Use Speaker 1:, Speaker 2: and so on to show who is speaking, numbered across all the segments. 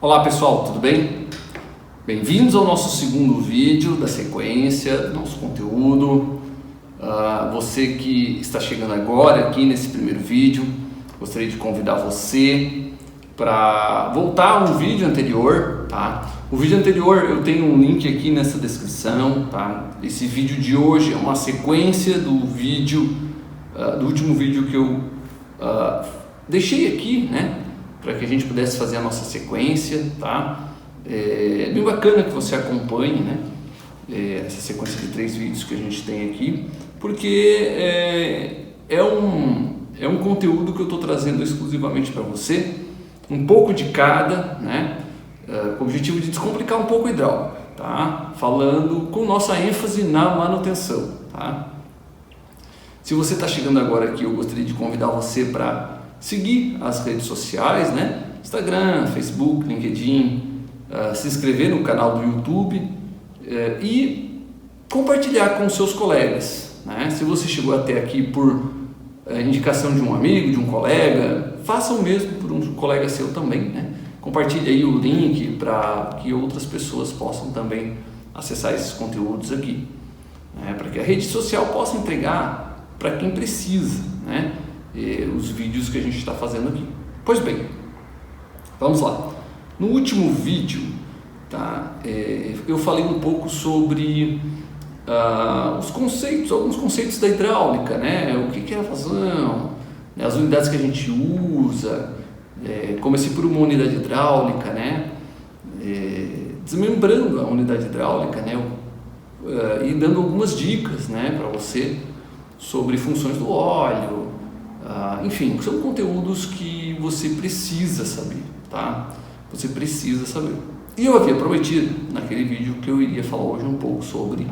Speaker 1: Olá pessoal, tudo bem? Bem-vindos ao nosso segundo vídeo da sequência do nosso conteúdo. Você que está chegando agora aqui nesse primeiro vídeo, gostaria de convidar você para voltar a um vídeo anterior, tá? O vídeo anterior eu tenho um link aqui nessa descrição, tá? Esse vídeo de hoje é uma sequência do vídeo, do último vídeo que eu deixei aqui, né? Para que a gente pudesse fazer a nossa sequência, tá? É bem bacana que você acompanhe, né? Essa sequência de 3 vídeos que a gente tem aqui, porque é um conteúdo que eu estou trazendo exclusivamente para você, um pouco de cada, né? Com o objetivo de descomplicar um pouco a hidráulica, tá? Falando com nossa ênfase na manutenção, tá? Se você está chegando agora aqui, eu gostaria de convidar você para seguir as redes sociais, né? Instagram, Facebook, LinkedIn, se inscrever no canal do YouTube e compartilhar com seus colegas, né? Se você chegou até aqui por indicação de um amigo, de um colega, faça o mesmo por um colega seu também, né? Compartilhe aí o link para que outras pessoas possam também acessar esses conteúdos aqui, né? Para que a rede social possa entregar para quem precisa, né? Os vídeos que a gente está fazendo aqui. Pois bem, vamos lá. No último vídeo, tá, eu falei um pouco sobre os conceitos, alguns conceitos da hidráulica, né? O que é a vazão, né? As unidades que a gente usa, comecei por uma unidade hidráulica, né? Desmembrando a unidade hidráulica, né? E dando algumas dicas, né, para você sobre funções do óleo. Enfim, são conteúdos que você precisa saber, tá? Você precisa saber. E eu havia prometido naquele vídeo que eu iria falar hoje um pouco sobre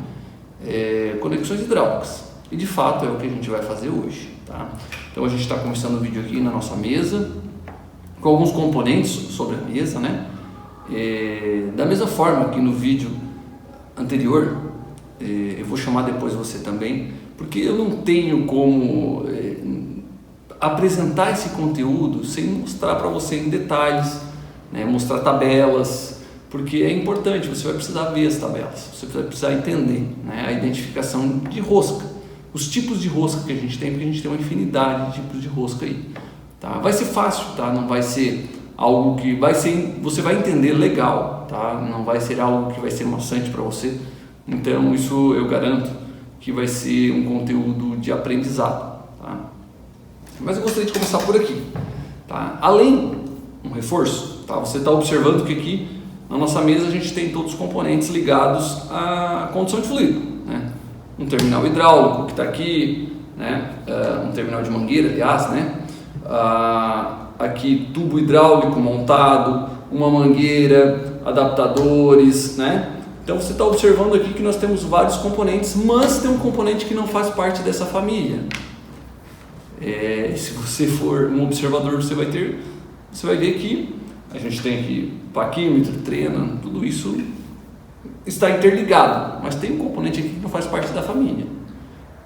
Speaker 1: conexões hidráulicas. E de fato é o que a gente vai fazer hoje, tá? Então a gente está começando o vídeo aqui na nossa mesa, com alguns componentes sobre a mesa, né? Da mesma forma que no vídeo anterior, eu vou chamar depois você também, porque eu não tenho como apresentar esse conteúdo sem mostrar para você em detalhes, né? Mostrar tabelas, porque é importante, você vai precisar ver as tabelas, você vai precisar entender, né? A identificação de rosca, os tipos de rosca que a gente tem, porque a gente tem uma infinidade de tipos de rosca aí, tá? Vai ser fácil, tá? Não vai ser algo que vai ser, você vai entender legal, tá? Não vai ser algo que vai ser maçante para você, então isso eu garanto que vai ser um conteúdo de aprendizado, tá? Mas eu gostaria de começar por aqui, tá? Além, um reforço, tá? Você está observando que aqui na nossa mesa a gente tem todos os componentes ligados à condução de fluido, né? Um terminal hidráulico que está aqui, né? Um terminal de mangueira, aliás, né? Aqui tubo hidráulico montado, uma mangueira, adaptadores, né? Então você está observando aqui que nós temos vários componentes, mas tem um componente que não faz parte dessa família. Se você for um observador, você vai ver que a gente tem aqui paquímetro, trena, tudo isso está interligado, mas tem um componente aqui que não faz parte da família,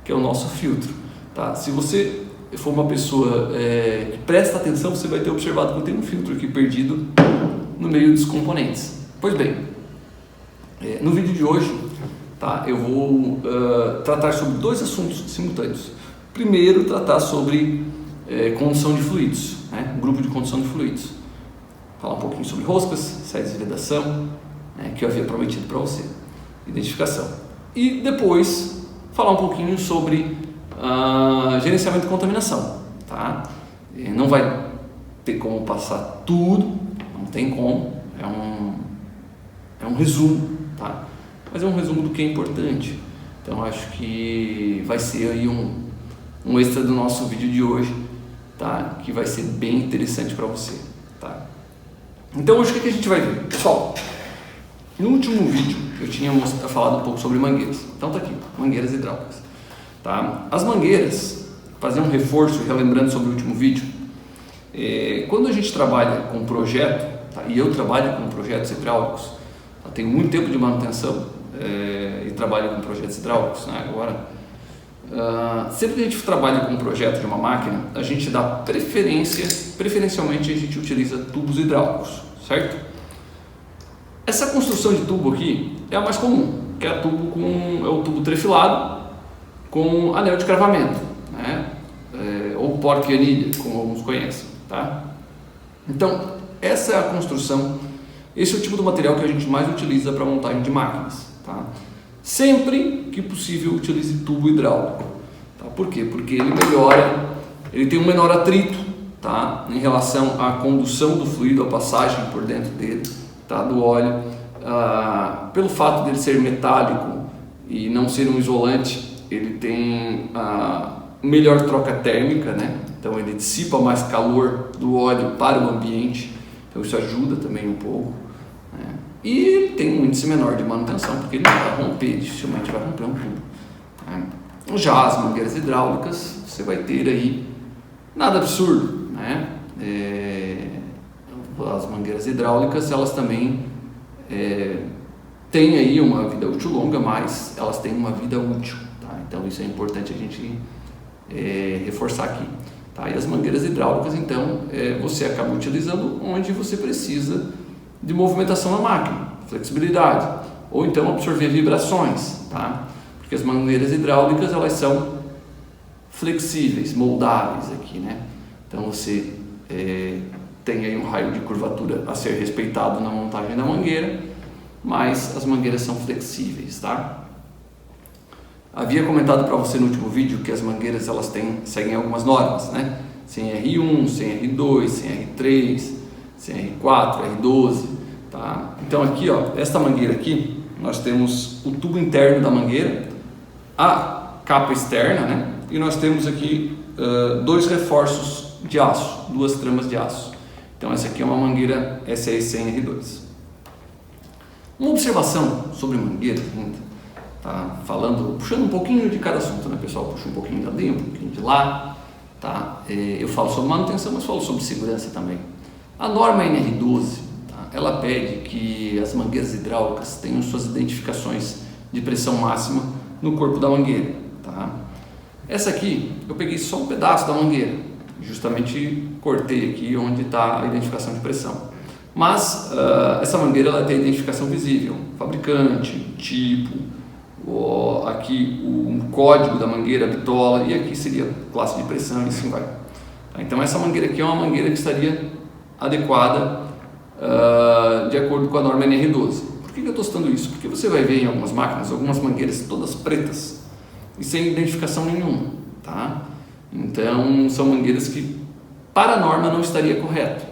Speaker 1: que é o nosso filtro, tá? Se você for uma pessoa que presta atenção, você vai ter observado que eu tenho um filtro aqui perdido no meio dos componentes. Pois bem, no vídeo de hoje, tá, eu vou tratar sobre 2 assuntos simultâneos. Primeiro, tratar sobre condução de fluidos, né? Grupo de condução de fluidos. Falar um pouquinho sobre roscas, séries de vedação, né, que eu havia prometido para você. Identificação. E depois, falar um pouquinho sobre gerenciamento de contaminação, tá? Não vai ter como passar tudo, não tem como, é um resumo, tá? Mas é um resumo do que é importante. Então acho que vai ser aí um extra do nosso vídeo de hoje, tá? Que vai ser bem interessante para você, tá? Então hoje o que a gente vai ver? Pessoal, no último vídeo eu tinha falado um pouco sobre mangueiras. Então tá aqui, mangueiras hidráulicas, tá? As mangueiras, fazer um reforço, relembrando sobre o último vídeo, quando a gente trabalha com projeto, tá? E eu trabalho com projetos hidráulicos, tenho muito tempo de manutenção e trabalho com projetos hidráulicos, né? Agora, sempre que a gente trabalha com um projeto de uma máquina, a gente dá preferencialmente a gente utiliza tubos hidráulicos, certo? Essa construção de tubo aqui é a mais comum, que é, é o tubo trefilado com anel de cravamento, né? Ou porca e anilha, como alguns conhecem, tá? Então, essa é a construção, esse é o tipo de material que a gente mais utiliza para montagem de máquinas, tá? Sempre que possível, utilize tubo hidráulico, tá? Por quê? Porque ele tem um menor atrito, tá? Em relação à condução do fluido, a passagem por dentro dele, tá? Do óleo, pelo fato dele ser metálico e não ser um isolante, ele tem melhor troca térmica, né? Então ele dissipa mais calor do óleo para o ambiente, então isso ajuda também um pouco, né? E tem um índice menor de manutenção, porque ele não vai romper, dificilmente vai romper um tubo, né? Já as mangueiras hidráulicas, você vai ter aí nada absurdo, né? As mangueiras hidráulicas, elas também têm aí uma vida útil longa, mas elas têm uma vida útil, tá? Então isso é importante a gente reforçar aqui, tá? E as mangueiras hidráulicas, então, você acaba utilizando onde você precisa de movimentação na máquina, flexibilidade, ou então absorver vibrações, tá? Porque as mangueiras hidráulicas, elas são flexíveis, moldáveis aqui, né? Então você tem aí um raio de curvatura a ser respeitado na montagem da mangueira, mas as mangueiras são flexíveis, tá? Havia comentado para você no último vídeo que as mangueiras elas seguem algumas normas, né? CNR1, CNR2, CNR3, CNR4, R12, tá? Então aqui, ó, esta mangueira aqui, nós temos o tubo interno da mangueira, a capa externa, né? E nós temos aqui dois reforços de aço, duas tramas de aço. Então essa aqui é uma mangueira SR100R2. Uma observação sobre mangueiras, tá? Puxando um pouquinho de cada assunto, né, pessoal? Puxa um pouquinho dali, um pouquinho de lá, tá? Eu falo sobre manutenção, mas falo sobre segurança também. A norma NR12, tá? Ela pede que as mangueiras hidráulicas tenham suas identificações de pressão máxima no corpo da mangueira, tá? Essa aqui, eu peguei só um pedaço da mangueira, justamente cortei aqui onde está a identificação de pressão. Mas essa mangueira ela tem identificação visível, fabricante, tipo, aqui o código da mangueira, a bitola, e aqui seria a classe de pressão e assim vai. Então essa mangueira aqui é uma mangueira que estaria adequada de acordo com a norma NR12. Por que eu estou citando isso? Porque você vai ver em algumas máquinas, algumas mangueiras todas pretas e sem identificação nenhuma, tá? Então são mangueiras que para a norma não estaria correto.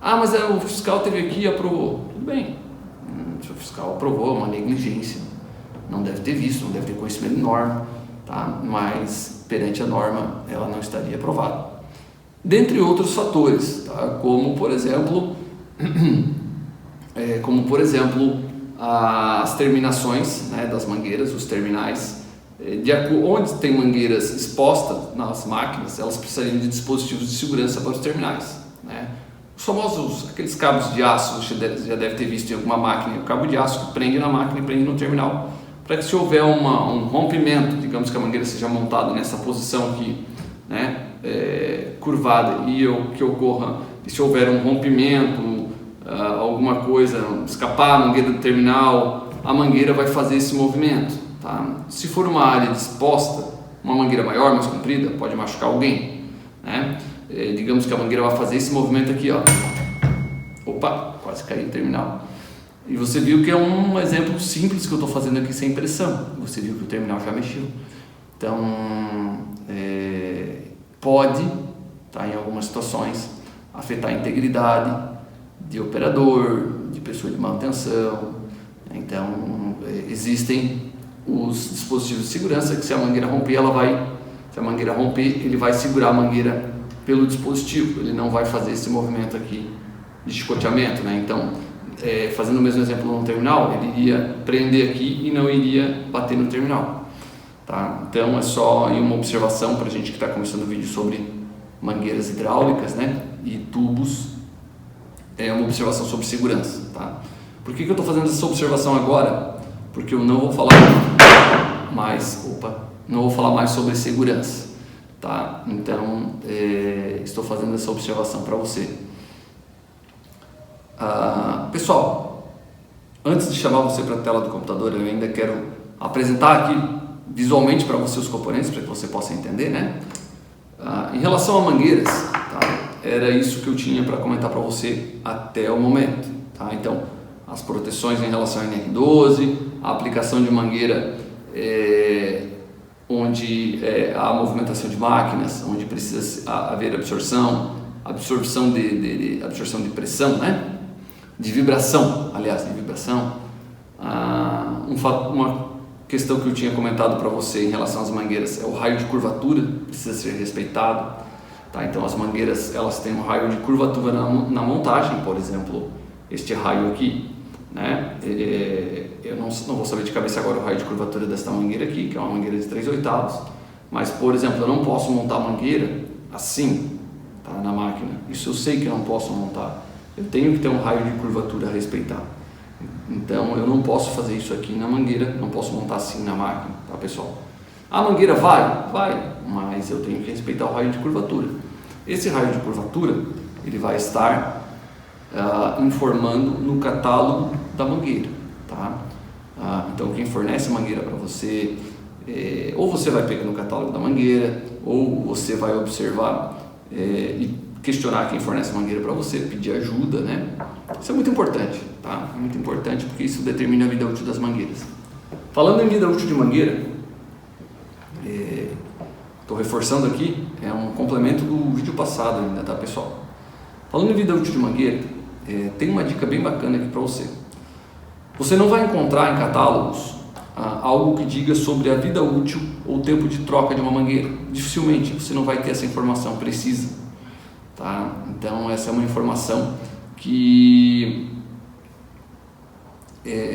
Speaker 1: Mas o fiscal teve aqui e aprovou. Tudo bem, se o fiscal aprovou, é uma negligência, não deve ter visto, não deve ter conhecimento de norma, tá? Mas perante a norma ela não estaria aprovada. Dentre outros fatores, tá? Como por exemplo as terminações, né, das mangueiras, os terminais, onde tem mangueiras expostas nas máquinas, elas precisariam de dispositivos de segurança para os terminais, né? Os famosos, aqueles cabos de aço, você já deve ter visto em alguma máquina, o cabo de aço que prende na máquina e prende no terminal, para que se houver um rompimento, digamos que a mangueira seja montada nessa posição aqui, né, curvada, e que ocorra, se houver um rompimento, alguma coisa, escapar a mangueira do terminal, a mangueira vai fazer esse movimento, tá? Se for uma área disposta, uma mangueira maior, mais comprida, pode machucar alguém, né? Digamos que a mangueira vai fazer esse movimento aqui, ó. Opa, quase caiu o terminal. E você viu que é um exemplo simples que eu estou fazendo aqui sem pressão. Você viu que o terminal já mexeu. Então, pode, tá, em algumas situações, afetar a integridade de operador, de pessoa de manutenção. Então, existem os dispositivos de segurança que se a mangueira romper, ele vai segurar a mangueira pelo dispositivo, ele não vai fazer esse movimento aqui de chicoteamento, né? Então, fazendo o mesmo exemplo no terminal, ele iria prender aqui e não iria bater no terminal, tá? Então é só uma observação para a gente que está começando o vídeo sobre mangueiras hidráulicas, né? E tubos, uma observação sobre segurança, tá? Por que eu estou fazendo essa observação agora? Porque eu não vou falar mais sobre segurança, tá? Então estou fazendo essa observação para você. Pessoal, Antes de chamar você para a tela do computador, eu ainda quero apresentar aqui visualmente para você os componentes, para que você possa entender, né? Em relação a mangueiras, tá? Era isso que eu tinha para comentar para você até o momento, tá? Então, as proteções em relação ao NR12, a aplicação de mangueira onde há movimentação de máquinas, onde precisa haver absorção de pressão, né? De vibração, aliás, de vibração. Uma questão que eu tinha comentado para você em relação às mangueiras é o raio de curvatura, precisa ser respeitado, tá? Então as mangueiras, elas têm um raio de curvatura na montagem, por exemplo, este raio aqui, né? Eu não vou saber de cabeça agora o raio de curvatura desta mangueira aqui, que é uma mangueira de 3/8, mas, por exemplo, eu não posso montar a mangueira assim, tá? Na máquina, isso eu sei que eu não posso montar, eu tenho que ter um raio de curvatura a respeitar. Então eu não posso fazer isso aqui na mangueira, não posso montar assim na máquina, tá, pessoal? A mangueira vai, mas eu tenho que respeitar o raio de curvatura. Esse raio de curvatura, ele vai estar informando no catálogo da mangueira, tá? Então quem fornece a mangueira para você, ou você vai pegar no catálogo da mangueira, ou você vai observar e questionar quem fornece a mangueira para você, pedir ajuda, né? Isso é muito importante, tá? É muito importante porque isso determina a vida útil das mangueiras. Falando em vida útil de mangueira, estou reforçando aqui, é um complemento do vídeo passado ainda, tá, pessoal? Falando em vida útil de mangueira, tem uma dica bem bacana aqui para você. Você não vai encontrar em catálogos algo que diga sobre a vida útil ou tempo de troca de uma mangueira. Dificilmente você não vai ter essa informação precisa, tá? Então essa é uma informação que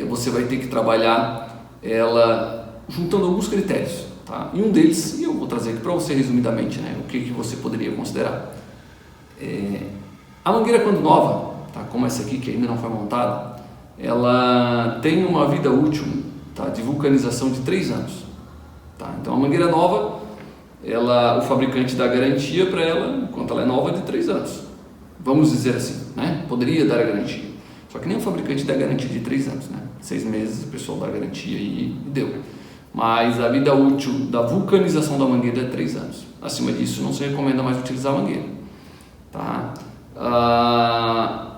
Speaker 1: você vai ter que trabalhar ela juntando alguns critérios, tá? E um deles, e eu vou trazer aqui para você resumidamente, né, o que você poderia considerar. A mangueira, quando nova, tá, como essa aqui que ainda não foi montada, ela tem uma vida útil, tá, de vulcanização de 3 anos, tá? Então a mangueira nova, o fabricante dá garantia para ela, enquanto ela é nova, de 3 anos, vamos dizer assim, né? Poderia dar a garantia, só que nem o fabricante dá garantia de 3 anos, né? 6 meses o pessoal dá garantia e deu, mas a vida útil da vulcanização da mangueira é 3 anos, acima disso não se recomenda mais utilizar a mangueira, tá?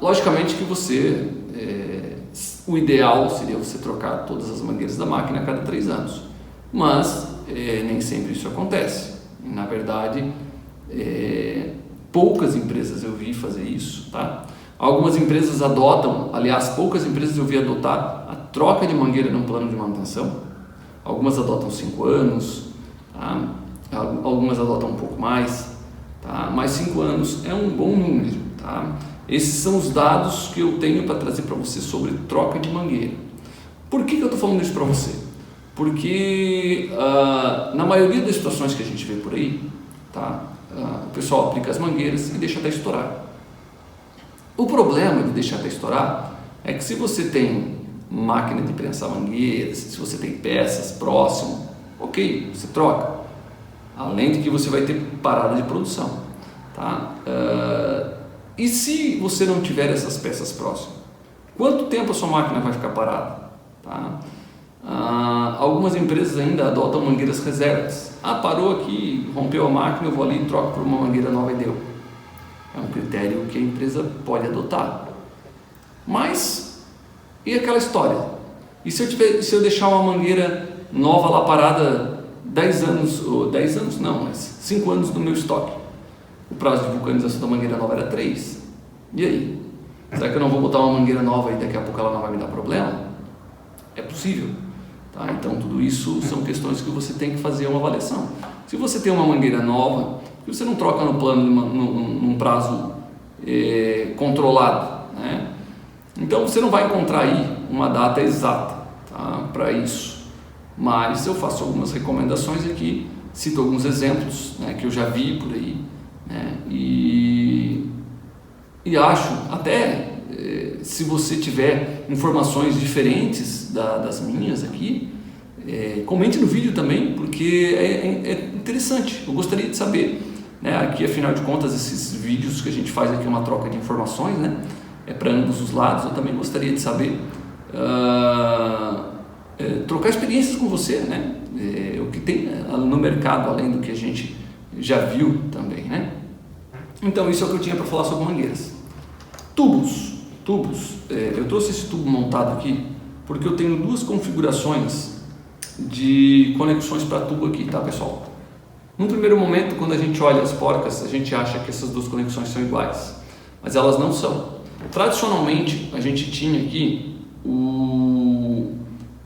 Speaker 1: Logicamente que o ideal seria você trocar todas as mangueiras da máquina a cada 3 anos, mas nem sempre isso acontece. Na verdade, poucas empresas eu vi fazer isso, tá? Algumas empresas adotam, aliás, poucas empresas eu vi adotar a troca de mangueira num plano de manutenção. Algumas adotam 5 anos, tá? Algumas adotam um pouco mais, tá? Mas 5 anos é um bom número, tá? Esses são os dados que eu tenho para trazer para você sobre troca de mangueira. Por que eu estou falando isso para você? Porque na maioria das situações que a gente vê por aí, tá? O pessoal aplica as mangueiras e deixa até estourar. O problema de deixar até estourar é que se você tem máquina de prensar mangueiras, se você tem peças próximo, ok, você troca. Além de que você vai ter parada de produção, tá? E se você não tiver essas peças próximas, quanto tempo a sua máquina vai ficar parada? Tá? Algumas empresas ainda adotam mangueiras reservas. Parou aqui, rompeu a máquina, eu vou ali e troco por uma mangueira nova e deu. É um critério que a empresa pode adotar. Mas, e aquela história? E se eu deixar uma mangueira nova lá parada 10 anos, ou 10 anos não, mas 5 anos no meu estoque? O prazo de vulcanização da mangueira nova era 3. E aí? Será que eu não vou botar uma mangueira nova e daqui a pouco ela não vai me dar problema? É possível, tá? Então tudo isso são questões que você tem que fazer uma avaliação. Se você tem uma mangueira nova, por que você não troca no plano num prazo controlado, né? Então você não vai encontrar aí uma data exata, tá, para isso. Mas eu faço algumas recomendações aqui, cito alguns exemplos, né, que eu já vi por aí, né, e acho até se você tiver informações diferentes das minhas aqui, comente no vídeo também, porque é interessante, eu gostaria de saber, né? Aqui afinal de contas esses vídeos que a gente faz aqui é uma troca de informações, né? É para ambos os lados, eu também gostaria de saber trocar experiências com você, né? O que tem no mercado, além do que a gente já viu também, né? Então isso é o que eu tinha para falar sobre mangueiras. Tubos, eu trouxe esse tubo montado aqui porque eu tenho duas configurações de conexões para tubo aqui, tá, pessoal? Num primeiro momento, quando a gente olha as porcas, a gente acha que essas duas conexões são iguais, mas elas não são. Tradicionalmente, a gente tinha aqui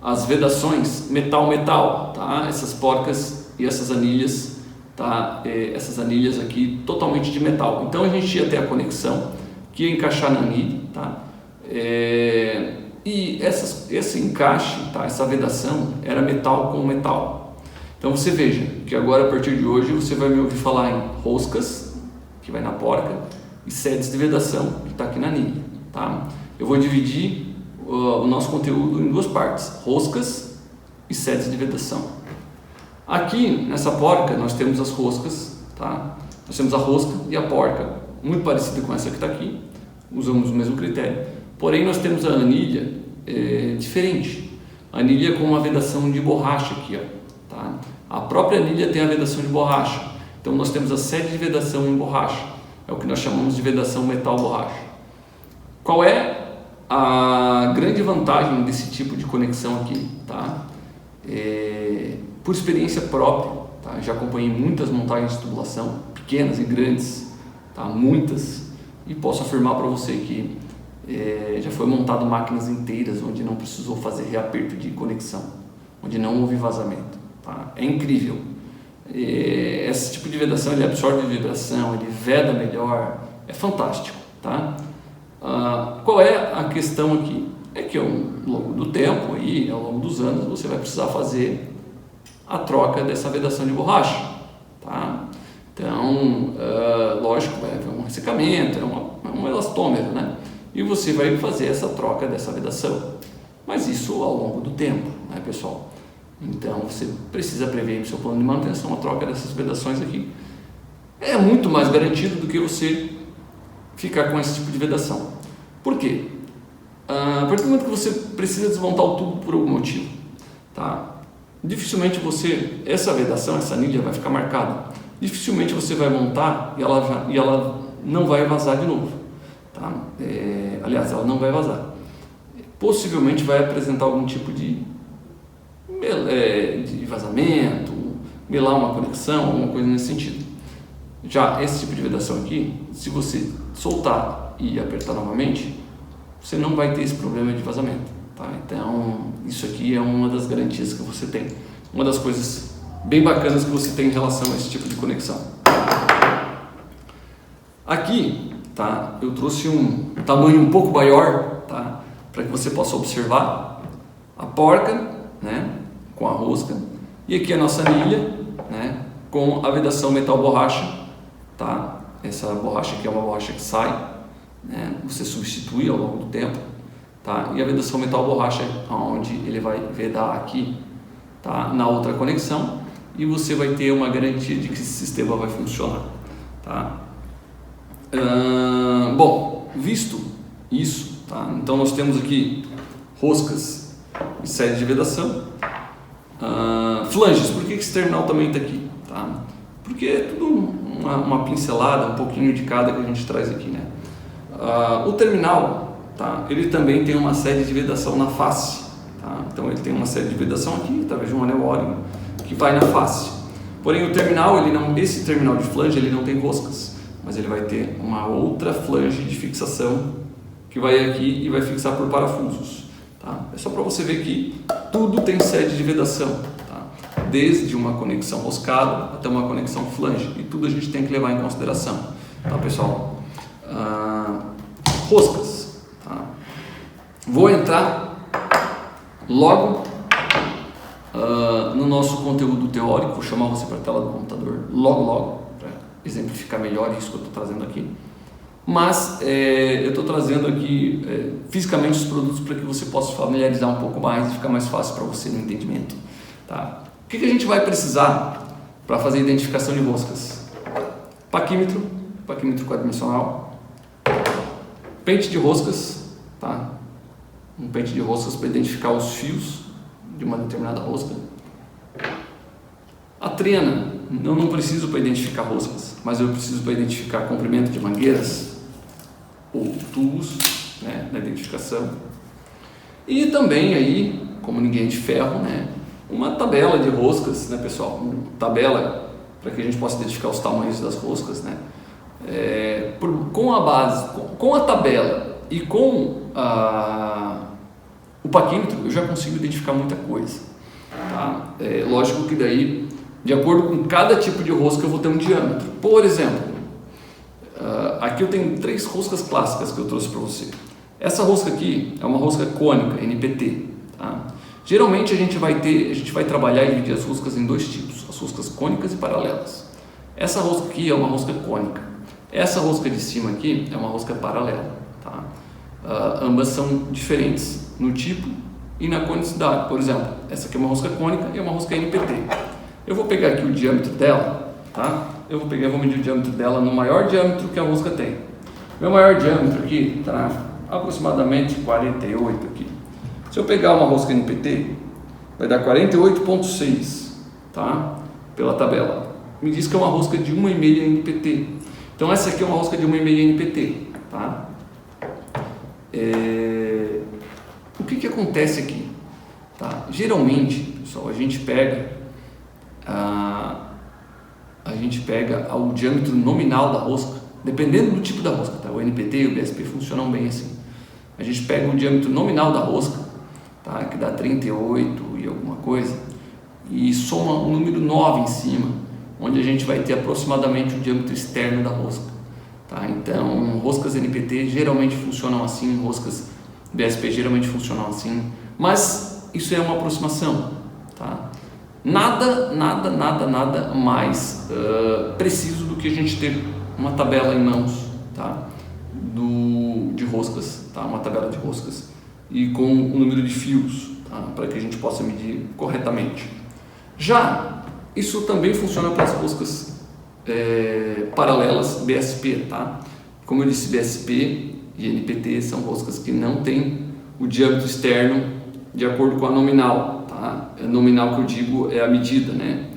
Speaker 1: as vedações metal-metal, tá? Essas porcas e essas anilhas, tá? Essas anilhas aqui totalmente de metal. Então a gente ia ter a conexão que ia encaixar na anilha, tá? E esse encaixe, tá? Essa vedação era metal com metal. Então você veja que agora a partir de hoje você vai me ouvir falar em roscas, que vai na porca, e sedes de vedação, que está aqui na anilha, tá? Eu vou dividir o nosso conteúdo em duas partes, roscas e sedes de vedação. Aqui nessa porca nós temos as roscas, tá? Nós temos a rosca e a porca, muito parecida com essa que está aqui, usamos o mesmo critério, porém nós temos a anilha diferente, a anilha com uma vedação de borracha aqui, ó, tá? A própria anilha tem a vedação de borracha, então nós temos a sede de vedação em borracha, é o que nós chamamos de vedação metal-borracha. Qual é a grande vantagem desse tipo de conexão aqui, tá? Por experiência própria, tá? Já acompanhei muitas montagens de tubulação, pequenas e grandes, tá? Muitas, e posso afirmar para você que já foi montado máquinas inteiras onde não precisou fazer reaperto de conexão, onde não houve vazamento, tá? É incrível. Esse tipo de vedação ele absorve vibração, ele veda melhor, é fantástico, tá? Qual é a questão aqui? É que ao longo do tempo, aí, ao longo dos anos, você vai precisar fazer a troca dessa vedação de borracha, tá? Então, lógico, vai haver um ressecamento, é um elastômero, né? E você vai fazer essa troca dessa vedação, mas isso ao longo do tempo, né, pessoal? Então, você precisa prever no seu plano de manutenção a troca dessas vedações aqui. É muito mais garantido do que você ficar com esse tipo de vedação. Por quê? A partir do momento que você precisa desmontar o tubo por algum motivo, tá? Dificilmente essa vedação, essa anilha vai ficar marcada. Dificilmente você vai montar e ela não vai vazar de novo, tá? Aliás, ela não vai vazar. Possivelmente vai apresentar algum tipo de vazamento, melar uma conexão, alguma coisa nesse sentido. Já esse tipo de vedação aqui, se você soltar e apertar novamente, você não vai ter esse problema de vazamento, tá? Então, isso aqui é uma das garantias que você tem, uma das coisas bem bacanas que você tem em relação a esse tipo de conexão. Aqui, tá? Eu trouxe um tamanho um pouco maior, tá? Para que você possa observar a porca, né? Com a rosca, e aqui a nossa anilha, né? Com a vedação metal borracha, tá? Essa borracha aqui é uma borracha que sai, né? Você substitui ao longo do tempo, tá? E a vedação metal borracha, onde ele vai vedar aqui, tá? Na outra conexão, e você vai ter uma garantia de que esse sistema vai funcionar, tá? Bom, visto isso, tá? Então nós temos aqui roscas e série de vedação, flanges. Por que esse terminal também está aqui, tá? Porque é tudo uma pincelada, um pouquinho de cada que a gente traz aqui, né? O terminal, tá? Ele também tem uma série de vedação na face, tá? Então ele tem uma série de vedação aqui, através de um anel óleo, que vai na face. Porém o terminal, esse terminal de flange, ele não tem roscas, mas ele vai ter uma outra flange de fixação que vai aqui e vai fixar por parafusos, tá? É só para você ver que tudo tem sede de vedação, tá? Desde uma conexão roscada até uma conexão flange, e tudo a gente tem que levar em consideração, tá, pessoal? Roscas, tá? Vou entrar logo no nosso conteúdo teórico, vou chamar você para a tela do computador logo, para exemplificar melhor isso que eu estou trazendo aqui. Mas eu estou trazendo aqui fisicamente os produtos para que você possa familiarizar um pouco mais e ficar mais fácil para você no entendimento, tá? O que a gente vai precisar para fazer a identificação de roscas? Paquímetro quadridimensional, pente de roscas, tá? um pente de roscas para identificar os fios de uma determinada rosca. A trena, eu não preciso para identificar roscas, mas eu preciso para identificar comprimento de mangueiras ou tubos, né, na identificação. E também aí, como ninguém é de ferro, né, uma tabela de roscas, né, pessoal? Uma tabela para que a gente possa identificar os tamanhos das roscas, né? Com a base, com a tabela e com o paquímetro, eu já consigo identificar muita coisa. Tá? Lógico que daí, de acordo com cada tipo de rosca, eu vou ter um diâmetro. Por exemplo, aqui eu tenho 3 roscas clássicas que eu trouxe para você. Essa rosca aqui é uma rosca cônica, NPT. Tá? Geralmente a gente vai trabalhar e dividir as roscas em 2 tipos, as roscas cônicas e paralelas. Essa rosca aqui é uma rosca cônica. Essa rosca de cima aqui é uma rosca paralela. Tá? Ambas são diferentes no tipo e na conicidade. Por exemplo, essa aqui é uma rosca cônica e é uma rosca NPT. Eu vou pegar aqui o diâmetro dela, tá? Eu vou medir o diâmetro dela no maior diâmetro que a rosca tem. Meu maior diâmetro aqui está aproximadamente 48 aqui. Se eu pegar uma rosca NPT, vai dar 48,6, tá? Pela tabela. Me diz que é uma rosca de 1,5 NPT. Então essa aqui é uma rosca de 1,5 NPT, tá? O que acontece aqui? Tá? Geralmente, pessoal, a gente pega o diâmetro nominal da rosca, dependendo do tipo da rosca, tá? O NPT e o BSP funcionam bem assim. A gente pega o diâmetro nominal da rosca, tá? Que dá 38 e alguma coisa, e soma um número 9 em cima, onde a gente vai ter aproximadamente o diâmetro externo da rosca. Tá? Então, roscas NPT geralmente funcionam assim, roscas BSP geralmente funcionam assim, mas isso é uma aproximação. Tá? Nada mais preciso do que a gente ter uma tabela em mãos, tá? De roscas, tá? Uma tabela de roscas e com o número de fios, tá? Para que a gente possa medir corretamente. Já isso também funciona para as roscas paralelas BSP, tá? Como eu disse, BSP e NPT são roscas que não têm o diâmetro externo de acordo com a nominal, tá? A nominal que eu digo é a medida, né?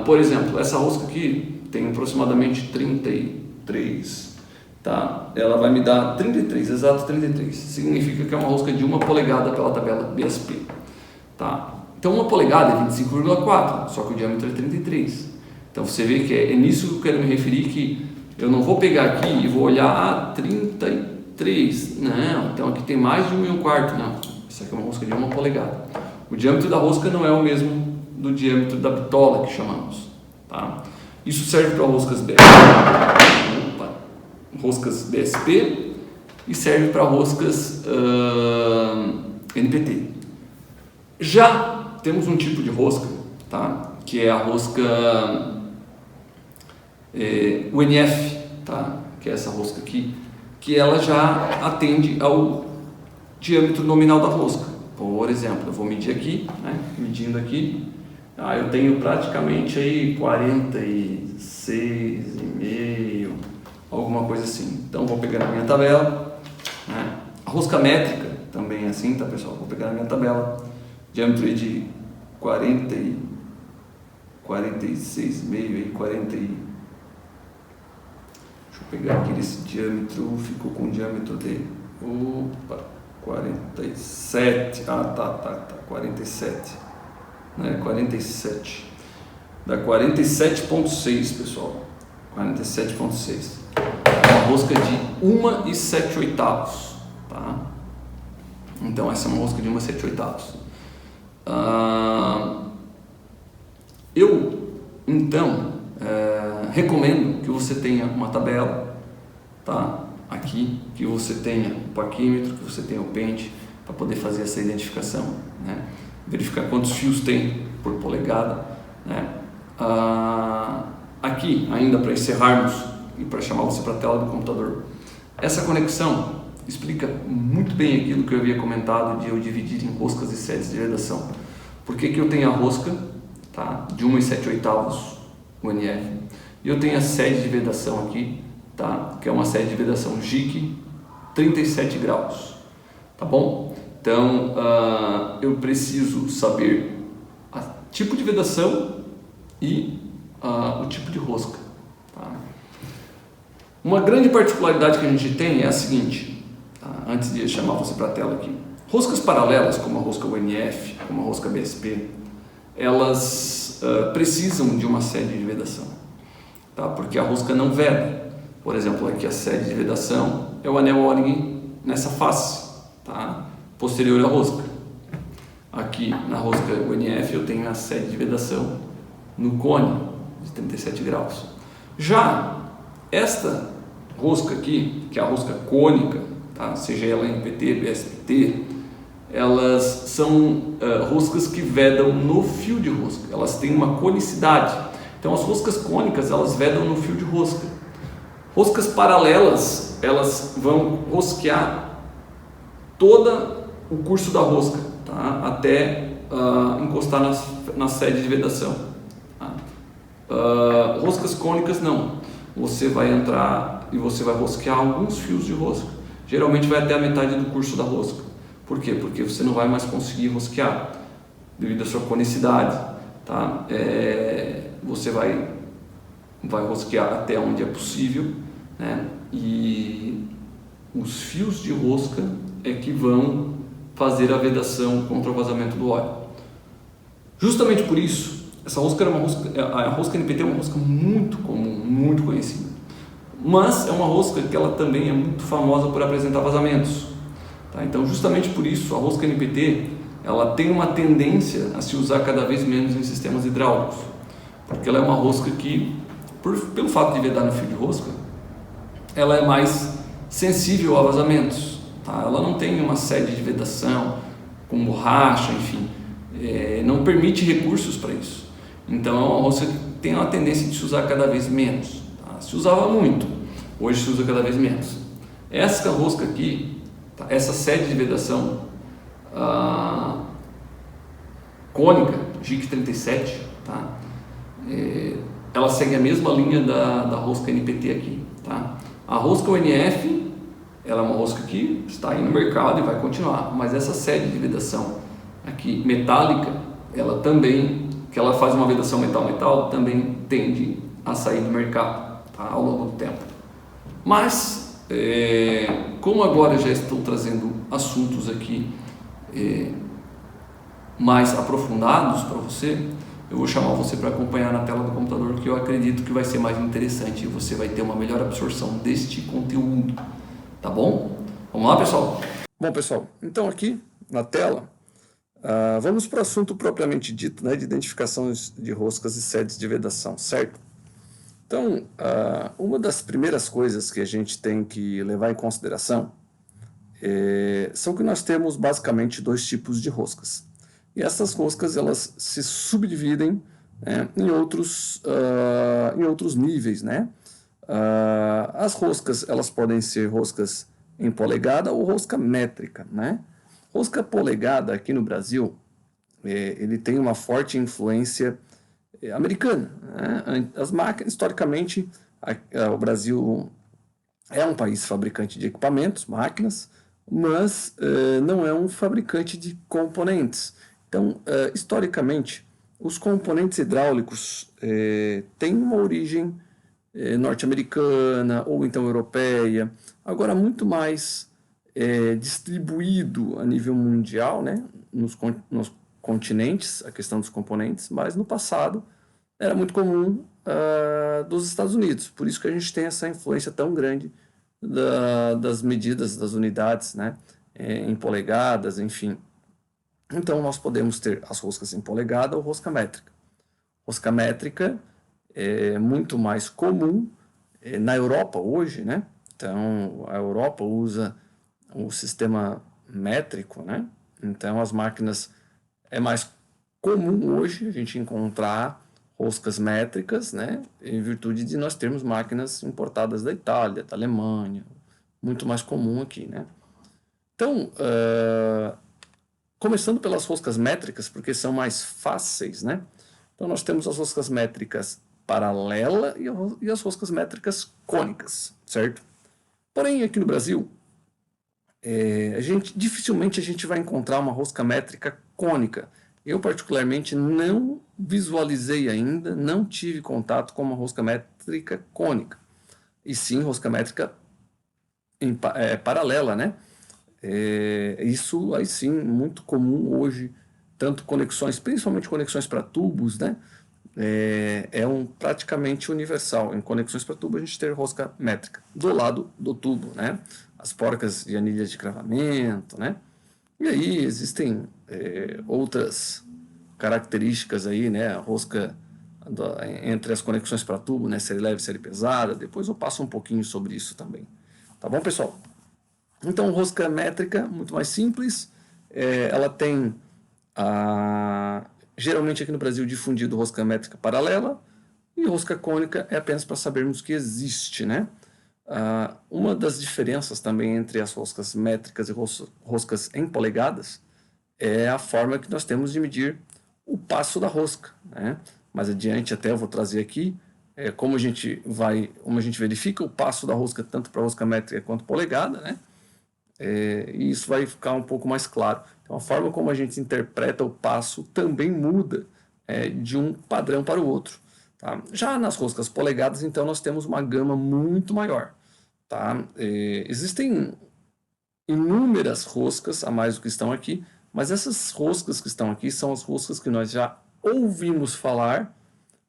Speaker 1: Por exemplo, essa rosca aqui tem aproximadamente 33, tá? Ela vai me dar 33, exato 33. Significa que é uma rosca de 1 polegada pela tabela BSP, tá? Então 1 polegada é 25,4, só que o diâmetro é 33. Então você vê que é nisso que eu quero me referir, que eu não vou pegar aqui e vou olhar 33, não, então aqui tem mais de 1 1/4, não. Isso aqui é uma rosca de 1 polegada. O diâmetro da rosca não é o mesmo do diâmetro da bitola que chamamos, tá? Isso serve para roscas BSP e serve para roscas NPT. Já temos um tipo de rosca, tá? Que é a rosca UNF, tá? Que é essa rosca aqui, que ela já atende ao diâmetro nominal da rosca. Por exemplo, eu vou medir aqui, né? Medindo aqui, eu tenho praticamente aí 46,5, alguma coisa assim. Então vou pegar na minha tabela, né? A rosca métrica também é assim, tá, pessoal? Vou pegar na minha tabela, diâmetro aí de 46,5 aí, 40 e... Deixa eu pegar aqui esse diâmetro, ficou com o diâmetro de 47, tá, 47, né, 47, dá 47,6, pessoal, 47,6, é uma rosca de 1,7/8, tá? Então essa é uma rosca de 1,7/8. Eu, então, recomendo que você tenha uma tabela, tá? Aqui, que você tenha o paquímetro, que você tenha o pente, para poder fazer essa identificação, né? Verificar quantos fios tem por polegada, né? Aqui, ainda para encerrarmos e para chamar você para a tela do computador, essa conexão explica muito bem aquilo que eu havia comentado de eu dividir em roscas e sedes de vedação. Por que eu tenho a rosca, tá, de 1,7/8 UNF, e eu tenho a sede de vedação aqui, tá, que é uma sede de vedação JIC 37 graus, tá bom? Então, eu preciso saber o tipo de vedação e o tipo de rosca. Tá? Uma grande particularidade que a gente tem é a seguinte, tá? Antes de chamar você para a tela aqui. Roscas paralelas, como a rosca UNF, como a rosca BSP, elas precisam de uma sede de vedação, tá? Porque a rosca não veda. Por exemplo, aqui a sede de vedação é o anel ORG nessa face, tá? Posterior à rosca. Aqui na rosca UNF eu tenho a sede de vedação no cone de 37 graus. Já esta rosca aqui, que é a rosca cônica, tá? Seja ela NPT, BSPT, elas são roscas que vedam no fio de rosca, elas têm uma conicidade. Então as roscas cônicas, elas vedam no fio de rosca. Roscas paralelas, elas vão rosquear todo o curso da rosca, tá? Até encostar na sede de vedação. Tá? Roscas cônicas não, você vai entrar e você vai rosquear alguns fios de rosca, geralmente vai até a metade do curso da rosca. Por quê? Porque você não vai mais conseguir rosquear devido à sua conicidade, tá? Você vai rosquear até onde é possível, né? E os fios de rosca é que vão fazer a vedação contra o vazamento do óleo. Justamente por isso, essa rosca a rosca NPT é uma rosca muito comum, muito conhecida. Mas é uma rosca que ela também é muito famosa por apresentar vazamentos. Tá? Então, justamente por isso, a rosca NPT ela tem uma tendência a se usar cada vez menos em sistemas hidráulicos, porque ela é uma rosca que, pelo fato de vedar no fio de rosca, ela é mais sensível a vazamentos. Tá? Ela não tem uma sede de vedação com borracha, enfim, não permite recursos para isso. Então, é uma rosca que tem uma tendência de se usar cada vez menos. Tá? Se usava muito, hoje se usa cada vez menos. Essa rosca aqui, tá? Essa sede de vedação cônica, GIC 37, tá? Ela segue a mesma linha da rosca NPT aqui. Tá? A rosca UNF, ela é uma rosca que está aí no mercado e vai continuar, mas essa sede de vedação aqui metálica, ela também, que ela faz uma vedação metal-metal, também tende a sair do mercado, tá? Ao longo do tempo. Mas, como agora já estou trazendo assuntos aqui mais aprofundados para você, eu vou chamar você para acompanhar na tela do computador, que eu acredito que vai ser mais interessante e você vai ter uma melhor absorção deste conteúdo, tá bom? Vamos lá, pessoal? Bom, pessoal, então aqui na tela, vamos para o assunto propriamente dito, né, de identificação de roscas e sedes de vedação, certo? Então, uma das primeiras coisas que a gente tem que levar em consideração são que nós temos basicamente dois tipos de roscas. E essas roscas elas se subdividem em outros níveis, né? As roscas elas podem ser roscas em polegada ou rosca métrica, né? Rosca polegada aqui no Brasil, ele tem uma forte influência americana, né? As máquinas, historicamente, o Brasil é um país fabricante de equipamentos, máquinas, mas não é um fabricante de componentes. Então, historicamente, os componentes hidráulicos têm uma origem norte-americana ou então europeia, agora muito mais distribuído a nível mundial, né, nos continentes, a questão dos componentes, mas no passado era muito comum dos Estados Unidos, por isso que a gente tem essa influência tão grande das medidas, das unidades, né, em polegadas, enfim. Então, nós podemos ter as roscas em polegada ou rosca métrica. Rosca métrica é muito mais comum na Europa hoje, né? Então, a Europa usa o sistema métrico, né? Então, as máquinas, é mais comum hoje a gente encontrar roscas métricas, né? Em virtude de nós termos máquinas importadas da Itália, da Alemanha, muito mais comum aqui, né? Então, começando pelas roscas métricas, porque são mais fáceis, né? Então, nós temos as roscas métricas paralela e as roscas métricas cônicas, certo? Porém, aqui no Brasil, dificilmente a gente vai encontrar uma rosca métrica cônica. Eu particularmente não visualizei ainda, não tive contato com uma rosca métrica cônica, e sim rosca métrica paralela, né? Isso aí sim, muito comum hoje, tanto conexões, principalmente conexões para tubos, né? Praticamente universal. Em conexões para tubo a gente tem rosca métrica do lado do tubo, né? As porcas de anilhas de cravamento, né? E aí existem outras características aí, né? A rosca entre as conexões para tubo, né? Série leve e série pesada. Depois eu passo um pouquinho sobre isso também. Tá bom, pessoal? Então, rosca métrica, muito mais simples. Ela tem, geralmente aqui no Brasil, difundido rosca métrica paralela, e rosca cônica é apenas para sabermos que existe, né? Uma das diferenças também entre as roscas métricas e roscas em polegadas é a forma que nós temos de medir o passo da rosca, né? Mais adiante até eu vou trazer aqui como a gente verifica o passo da rosca tanto para rosca métrica quanto polegada, né? E isso vai ficar um pouco mais claro. Então, a forma como a gente interpreta o passo também muda de um padrão para o outro. Tá? Já nas roscas polegadas, então, nós temos uma gama muito maior. Tá? Existem inúmeras roscas a mais do que estão aqui, mas essas roscas que estão aqui são as roscas que nós já ouvimos falar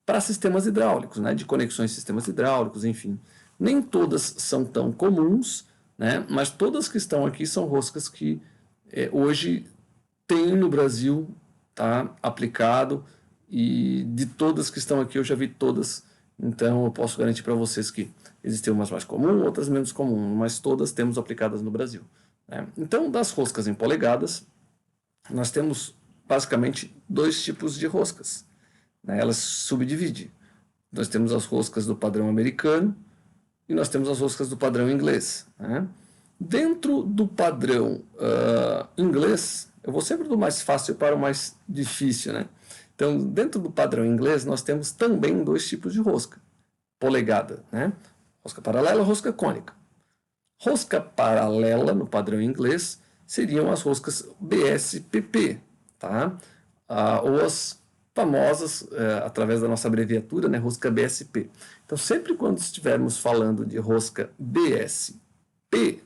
Speaker 1: para sistemas hidráulicos, né? De conexões de sistemas hidráulicos, enfim. Nem todas são tão comuns, né? Mas todas que estão aqui são roscas que hoje tem no Brasil, tá, aplicado, e de todas que estão aqui eu já vi todas, então eu posso garantir para vocês que existem umas mais comuns, outras menos comuns, mas todas temos aplicadas no Brasil, né? Então, das roscas em polegadas, nós temos basicamente dois tipos de roscas, né? Elas subdividem. Nós temos as roscas do padrão americano e nós temos as roscas do padrão inglês, né? Dentro do padrão inglês, eu vou sempre do mais fácil para o mais difícil, né? Então, dentro do padrão inglês, nós temos também dois tipos de rosca polegada, né? Rosca paralela e rosca cônica. Rosca paralela, no padrão inglês, seriam as roscas BSPP, tá? Ou as famosas, através da nossa abreviatura, né, rosca BSP. Então, sempre quando estivermos falando de rosca BSP,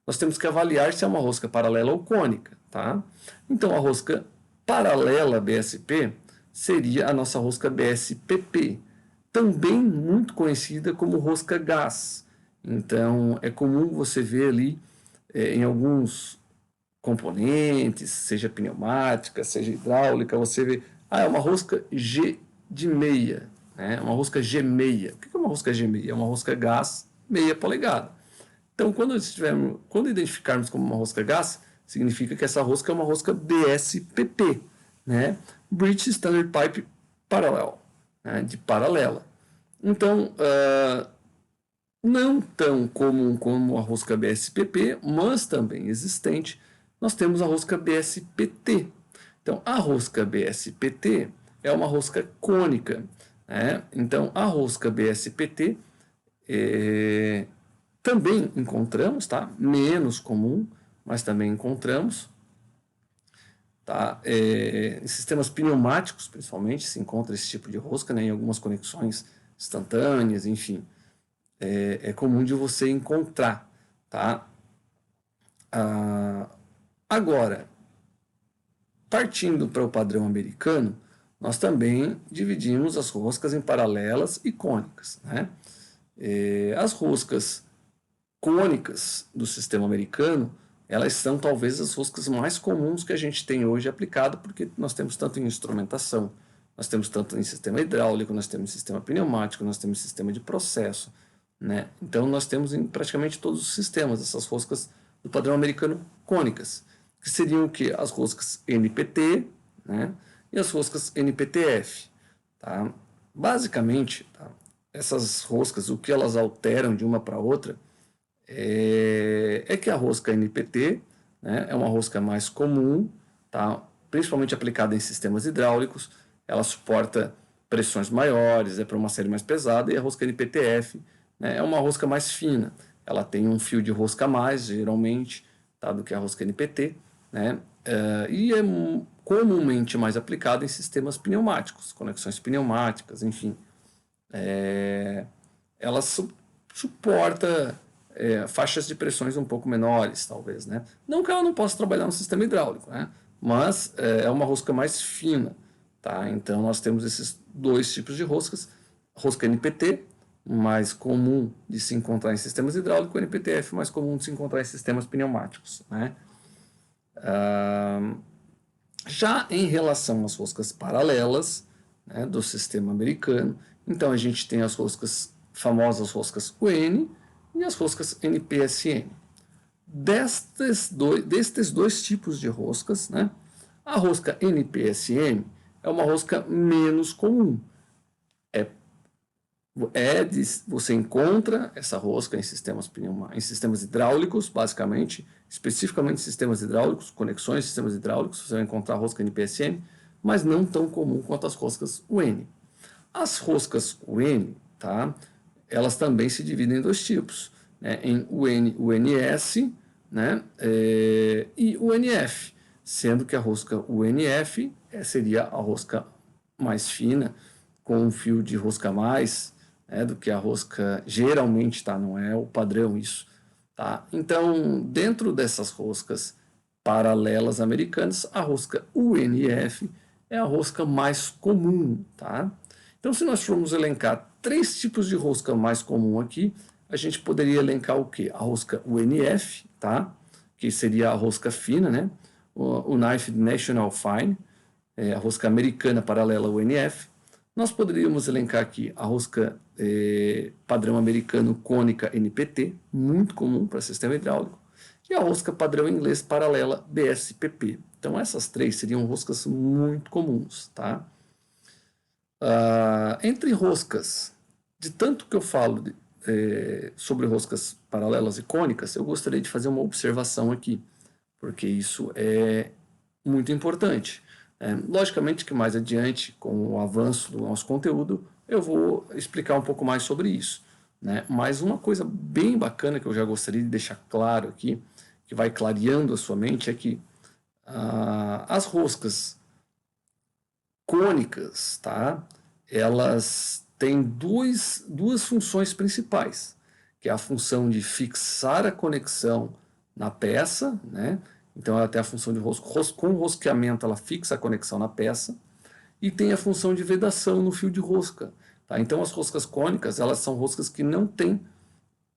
Speaker 1: nós temos que avaliar se é uma rosca paralela ou cônica, tá? Então, a rosca paralela BSP seria a nossa rosca BSPP, também muito conhecida como rosca gás. Então, é comum você ver ali em alguns componentes, seja pneumática, seja hidráulica, você vê, é uma rosca G de meia, né? Uma rosca G6. O que é uma rosca G6? É uma rosca gás meia polegada. Então, quando identificarmos como uma rosca gás, significa que essa rosca é uma rosca BSPP, né? British Standard Pipe Parallel, né? De paralela. Então, não tão comum como a rosca BSPP, mas também existente, nós temos a rosca BSPT. Então, a rosca BSPT é uma rosca cônica, né? Então, a rosca BSPT também encontramos, tá? Menos comum, mas também encontramos. Tá? Em sistemas pneumáticos, principalmente, se encontra esse tipo de rosca, né? Em algumas conexões instantâneas, enfim. É comum de você encontrar. Tá? Agora, partindo para o padrão americano, nós também dividimos as roscas em paralelas e cônicas, né? As roscas cônicas do sistema americano, elas são talvez as roscas mais comuns que a gente tem hoje aplicado, porque nós temos tanto em instrumentação, nós temos tanto em sistema hidráulico, nós temos em sistema pneumático, nós temos em sistema de processo, né? Então nós temos em praticamente todos os sistemas essas roscas do padrão americano cônicas, que seriam o quê? As roscas NPT, né? E as roscas NPTF, tá? Basicamente, tá? Essas roscas, o que elas alteram de uma para outra é que a rosca NPT, né, é uma rosca mais comum, tá? Principalmente aplicada em sistemas hidráulicos, ela suporta pressões maiores, é para uma série mais pesada, e a rosca NPTF, né, é uma rosca mais fina, ela tem um fio de rosca a mais, geralmente, tá, do que a rosca NPT, né? E é comumente mais aplicado em sistemas pneumáticos, conexões pneumáticas, enfim. Ela suporta faixas de pressões um pouco menores, talvez, né? Não que ela não possa trabalhar no sistema hidráulico, né? Mas é uma rosca mais fina, tá? Então nós temos esses dois tipos de roscas: rosca NPT, mais comum de se encontrar em sistemas hidráulicos, e NPTF, mais comum de se encontrar em sistemas pneumáticos, né? Já em relação às roscas paralelas, né, do sistema americano, então a gente tem as roscas famosas, roscas UN e as roscas NPSN. Destes dois tipos de roscas, né, a rosca NPSN é uma rosca menos comum. Você encontra essa rosca em sistemas hidráulicos, basicamente, especificamente sistemas hidráulicos, conexões de sistemas hidráulicos, você vai encontrar a rosca NPSN, mas não tão comum quanto as roscas UN. As roscas UN, tá, elas também se dividem em dois tipos, né, em UN, UNS, né, e UNF, sendo que a rosca UNF seria a rosca mais fina, com um fio de rosca a mais, do que a rosca geralmente, tá? Não é o padrão isso, tá? Então, dentro dessas roscas paralelas americanas, a rosca UNF é a rosca mais comum, tá? Então, se nós formos elencar três tipos de rosca mais comum aqui, a gente poderia elencar o quê? A rosca UNF, tá? Que seria a rosca fina, né? O Knife National Fine, a rosca americana paralela UNF. Nós poderíamos elencar aqui a rosca padrão americano cônica NPT, muito comum para sistema hidráulico, e a rosca padrão inglês paralela BSPP. Então essas três seriam roscas muito comuns, tá? Entre roscas, de tanto que eu falo sobre roscas paralelas e cônicas, eu gostaria de fazer uma observação aqui, porque isso é muito importante. Logicamente que mais adiante, com o avanço do nosso conteúdo, eu vou explicar um pouco mais sobre isso, né? Mas uma coisa bem bacana que eu já gostaria de deixar claro aqui, que vai clareando a sua mente, é que as roscas cônicas, tá? Elas têm duas funções principais, que é a função de fixar a conexão na peça, né? Então ela tem a função de com rosqueamento, ela fixa a conexão na peça, e tem a função de vedação no fio de rosca. Tá? Então as roscas cônicas, elas são roscas que não têm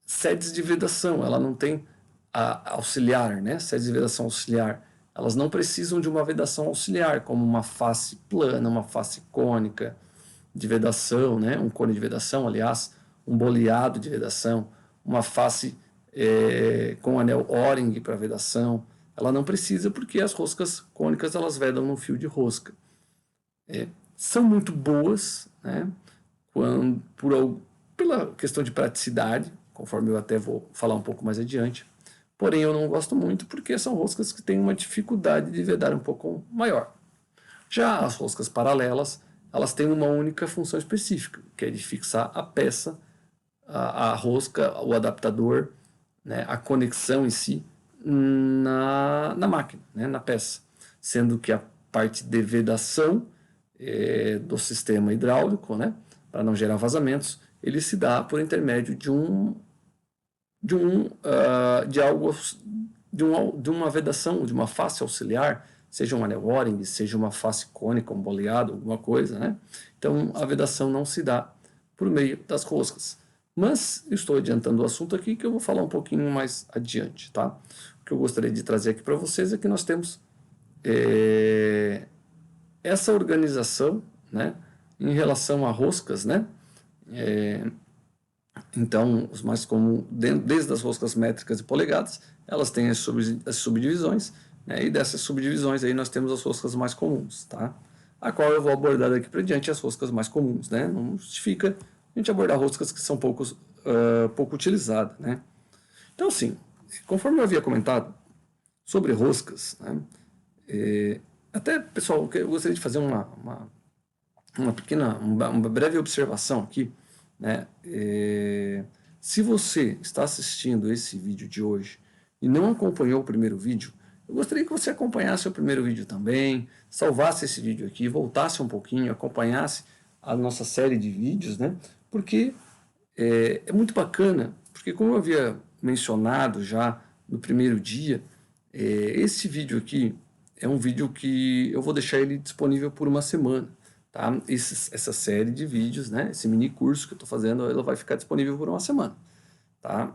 Speaker 1: sedes de vedação, ela não tem auxiliar, né? Sedes de vedação auxiliar. Elas não precisam de uma vedação auxiliar, como uma face plana, uma face cônica de vedação, né? Um cone de vedação, aliás, um boleado de vedação, uma face com anel O-ring para vedação. Ela não precisa, porque as roscas cônicas elas vedam no fio de rosca. São muito boas, né, pela questão de praticidade, conforme eu até vou falar um pouco mais adiante. Porém, eu não gosto muito porque são roscas que têm uma dificuldade de vedar um pouco maior. Já as roscas paralelas, elas têm uma única função específica, que é de fixar a peça, a rosca, o adaptador, né, a conexão em si, na máquina, né, na peça, sendo que a parte de vedação do sistema hidráulico, né, para não gerar vazamentos, ele se dá por intermédio de uma vedação, de uma face auxiliar, seja um anel O-ring, seja uma face cônica, um boleado, alguma coisa, né? Então a vedação não se dá por meio das roscas. Mas eu estou adiantando o assunto aqui, que eu vou falar um pouquinho mais adiante, tá? O que eu gostaria de trazer aqui para vocês é que nós temos essa organização, né, em relação a roscas, né? Então, os mais comuns, desde as roscas métricas e polegadas, elas têm as subdivisões, né, e dessas subdivisões aí nós temos as roscas mais comuns, tá? A qual eu vou abordar daqui para diante as roscas mais comuns, né? Não justifica a gente abordar roscas que são pouco utilizadas, né? Então, assim, conforme eu havia comentado sobre roscas, né, até, pessoal, eu gostaria de fazer uma breve observação aqui, né? Se você está assistindo esse vídeo de hoje
Speaker 2: e não acompanhou o primeiro vídeo, eu gostaria que você acompanhasse o primeiro vídeo também, salvasse esse vídeo aqui, voltasse um pouquinho, acompanhasse a nossa série de vídeos, né? Porque é muito bacana, porque como eu havia mencionado já no primeiro dia, esse vídeo aqui é um vídeo que eu vou deixar ele disponível por uma semana, tá? Essa série de vídeos, né? Esse mini curso que eu estou fazendo, ela vai ficar disponível por uma semana, tá?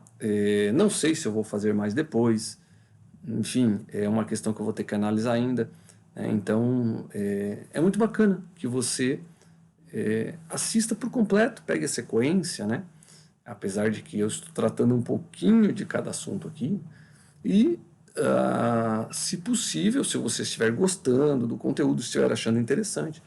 Speaker 2: Não sei se eu vou fazer mais depois, enfim, é uma questão que eu vou ter que analisar ainda, né? Então, é muito bacana que você assista por completo, pegue a sequência, né? Apesar de que eu estou tratando um pouquinho de cada assunto aqui, e se possível, se você estiver gostando do conteúdo, estiver achando interessante,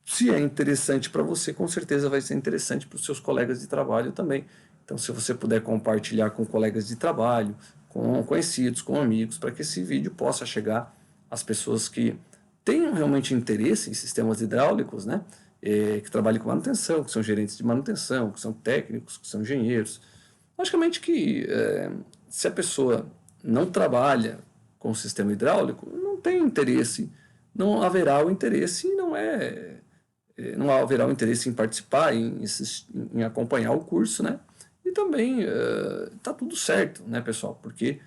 Speaker 2: se é interessante para você, com certeza vai ser interessante para os seus colegas de trabalho também. Então, se você puder compartilhar com colegas de trabalho, com conhecidos, com amigos, para que esse vídeo possa chegar às pessoas que tenham realmente interesse em sistemas hidráulicos, né? Que trabalhem com manutenção, que são gerentes de manutenção, que são técnicos, que são engenheiros. Logicamente que se a pessoa não trabalha com o sistema hidráulico, não tem interesse, não haverá o interesse e não haverá o interesse em participar, em acompanhar o curso, né? E também está tudo certo, né, pessoal? Porque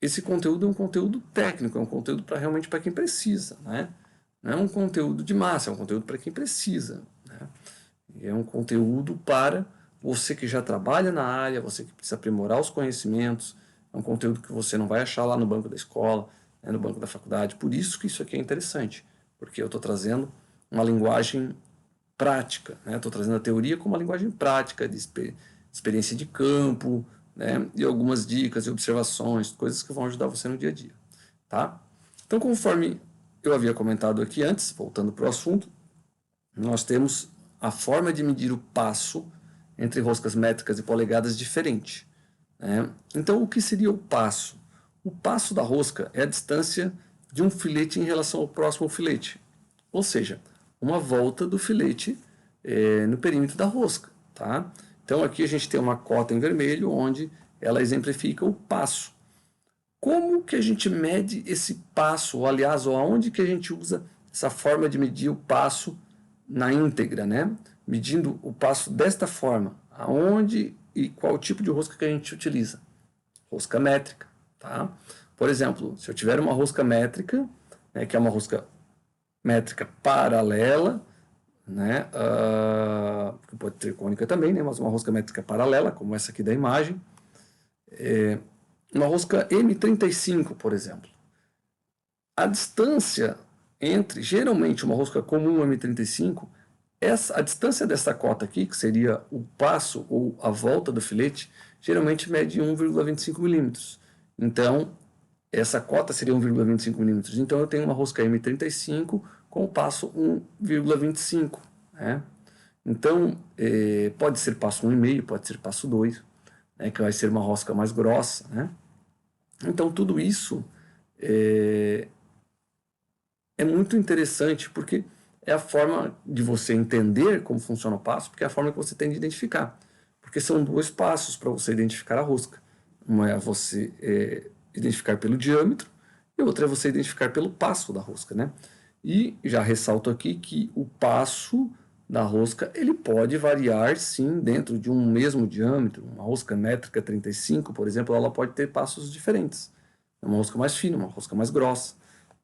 Speaker 2: esse conteúdo é um conteúdo técnico, é um conteúdo realmente para quem precisa, né? Não é um conteúdo de massa, é um conteúdo para quem precisa, né? E é um conteúdo para você que já trabalha na área, você que precisa aprimorar os conhecimentos, é um conteúdo que você não vai achar lá no banco da escola, né, no banco da faculdade. Por isso que isso aqui é interessante, porque eu estou trazendo uma linguagem prática, né? Estou trazendo a teoria como uma linguagem prática, de experiência de campo, né? E algumas dicas e observações, coisas que vão ajudar você no dia a dia, tá? Então, conforme eu havia comentado aqui antes, voltando para o assunto, nós temos a forma de medir o passo entre roscas métricas e polegadas diferente, né? Então, o que seria o passo? O passo da rosca é a distância de um filete em relação ao próximo filete, ou seja, uma volta do filete no perímetro da rosca, tá? Então, aqui a gente tem uma cota em vermelho, onde ela exemplifica o passo. Como que a gente mede esse passo, ou aliás, ou aonde que a gente usa essa forma de medir o passo na íntegra, né? Medindo o passo desta forma, aonde e qual tipo de rosca que a gente utiliza? Rosca métrica, tá? Por exemplo, se eu tiver uma rosca métrica, né, que é uma rosca métrica paralela, né? Pode ter cônica também, né? Mas uma rosca métrica paralela, como essa aqui da imagem, uma rosca M35, por exemplo. A distância entre, geralmente, uma rosca comum M35, a distância dessa cota aqui, que seria o passo ou a volta do filete, geralmente mede 1,25 milímetros. Então, essa cota seria 1,25 milímetros. Então, eu tenho uma rosca M35 com o passo 1,25. Né? Então, pode ser passo 1,5, pode ser passo 2, né, que vai ser uma rosca mais grossa. Né? Então, tudo isso é muito interessante, porque é a forma de você entender como funciona o passo, porque é a forma que você tem de identificar. Porque são dois passos para você identificar a rosca. Uma é você identificar pelo diâmetro, e outra é você identificar pelo passo da rosca, né? E já ressalto aqui que o passo da rosca, ele pode variar, sim, dentro de um mesmo diâmetro. Uma rosca métrica 35, por exemplo, ela pode ter passos diferentes. Uma rosca mais fina, uma rosca mais grossa.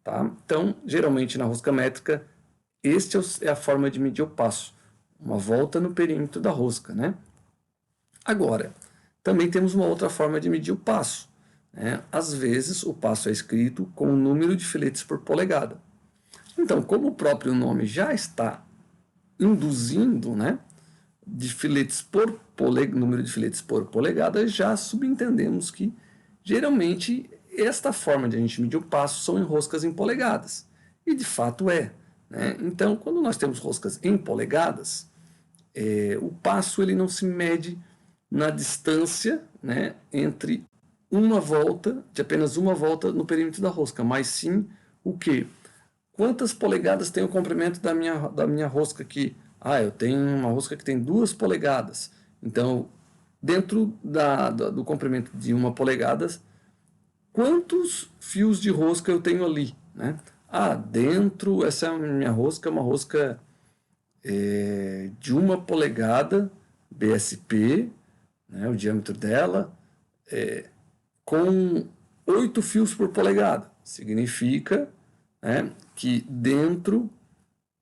Speaker 2: Tá? Então, geralmente na rosca métrica, esta é a forma de medir o passo. Uma volta no perímetro da rosca, né? Agora, também temos uma outra forma de medir o passo. Né? Às vezes, o passo é escrito com o número de filetes por polegada. Então, como o próprio nome já está induzindo, né, de filetes por número de filetes por polegada, já subentendemos que, geralmente, esta forma de a gente medir o passo são em roscas em polegadas. E, de fato, é. Né? Então, quando nós temos roscas em polegadas, o passo ele não se mede na distância, né, entre uma volta, de apenas uma volta no perímetro da rosca, mas sim o quê? Quantas polegadas tem o comprimento da minha rosca aqui? Eu tenho uma rosca que tem 2 polegadas. Então, dentro do comprimento de 1 polegada, quantos fios de rosca eu tenho ali, né? Dentro, essa minha rosca é uma rosca de 1 polegada BSP, né, o diâmetro dela, com 8 fios por polegada. Significa, né, que dentro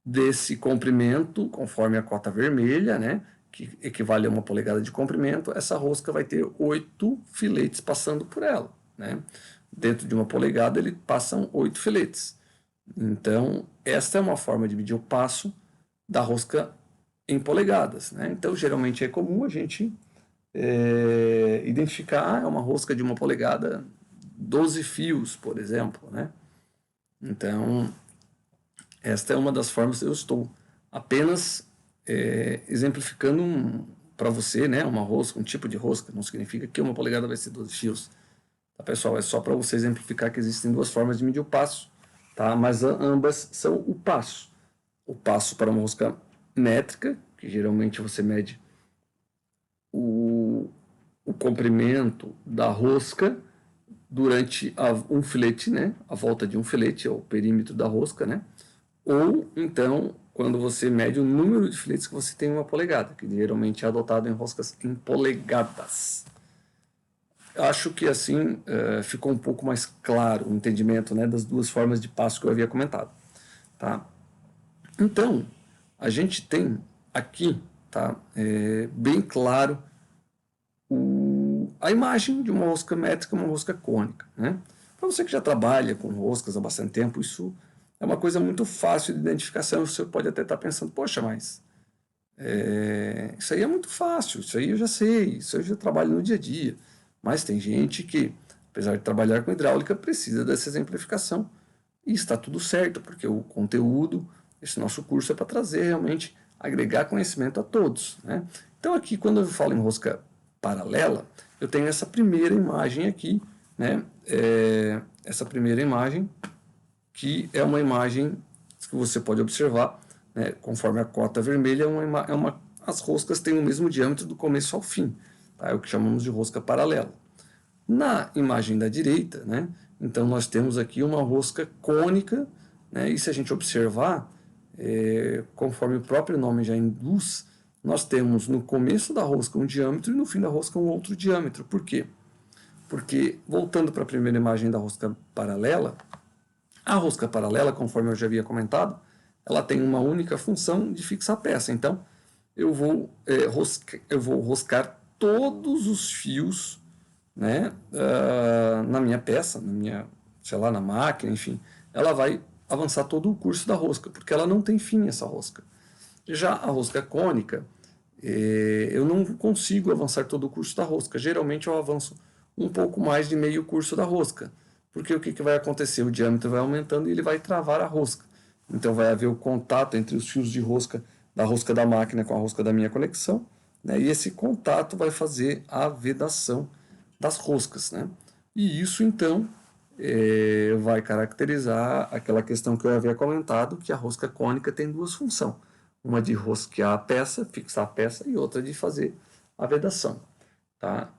Speaker 2: desse comprimento, conforme a cota vermelha, né, que equivale a 1 polegada de comprimento, essa rosca vai ter 8 filetes passando por ela, né? Dentro de 1 polegada, ele passam 8 filetes. Então, esta é uma forma de medir o passo da rosca em polegadas, né? Então, geralmente é comum a gente identificar uma rosca de 1 polegada, 12 fios, por exemplo, né? Então, esta é uma das formas. Eu estou apenas exemplificando para você, né, uma rosca, um tipo de rosca. Não significa que 1 polegada vai ser 12 fios. Tá, pessoal? É só para você exemplificar que existem 2 formas de medir o passo, tá? Mas ambas são o passo. O passo para uma rosca métrica, que geralmente você mede o comprimento da rosca durante um filete, né? A volta de um filete, é o perímetro da rosca, né? Ou então, quando você mede o número de filetes que você tem em 1 polegada, que geralmente é adotado em roscas em polegadas. Acho que assim ficou um pouco mais claro o entendimento, né, das 2 formas de passo que eu havia comentado. Tá? Então, a gente tem aqui, tá, bem claro a imagem de uma rosca métrica e uma rosca cônica. Né? Para você que já trabalha com roscas há bastante tempo, isso é uma coisa muito fácil de identificação. Você pode até estar pensando, poxa, mas isso aí é muito fácil, isso aí eu já sei, isso aí eu já trabalho no dia a dia. Mas tem gente que, apesar de trabalhar com hidráulica, precisa dessa exemplificação. E está tudo certo, porque o conteúdo, esse nosso curso é para trazer realmente, agregar conhecimento a todos. Né? Então aqui, quando eu falo em rosca paralela, eu tenho essa primeira imagem aqui, né? Essa primeira imagem, que é uma imagem que você pode observar, né? Conforme a cota vermelha, as roscas têm o mesmo diâmetro do começo ao fim, tá? É o que chamamos de rosca paralela. Na imagem da direita, né? Então nós temos aqui uma rosca cônica, né? E se a gente observar, conforme o próprio nome já induz, nós temos no começo da rosca um diâmetro e no fim da rosca um outro diâmetro. Por quê? Porque, voltando para a primeira imagem da rosca paralela, a rosca paralela, conforme eu já havia comentado, ela tem uma única função de fixar a peça. Então, eu vou roscar todos os fios, né, na minha peça, na máquina, enfim. Ela vai avançar todo o curso da rosca, porque ela não tem fim, essa rosca. Já a rosca cônica, eu não consigo avançar todo o curso da rosca. Geralmente eu avanço um pouco mais de meio curso da rosca. Porque o que vai acontecer? O diâmetro vai aumentando e ele vai travar a rosca. Então vai haver o contato entre os fios de rosca da rosca da máquina com a rosca da minha conexão, né? E esse contato vai fazer a vedação das roscas, né? E isso então vai caracterizar aquela questão que eu havia comentado, que a rosca cônica tem 2 funções. Uma de rosquear a peça, fixar a peça, e outra de fazer a vedação. Tá?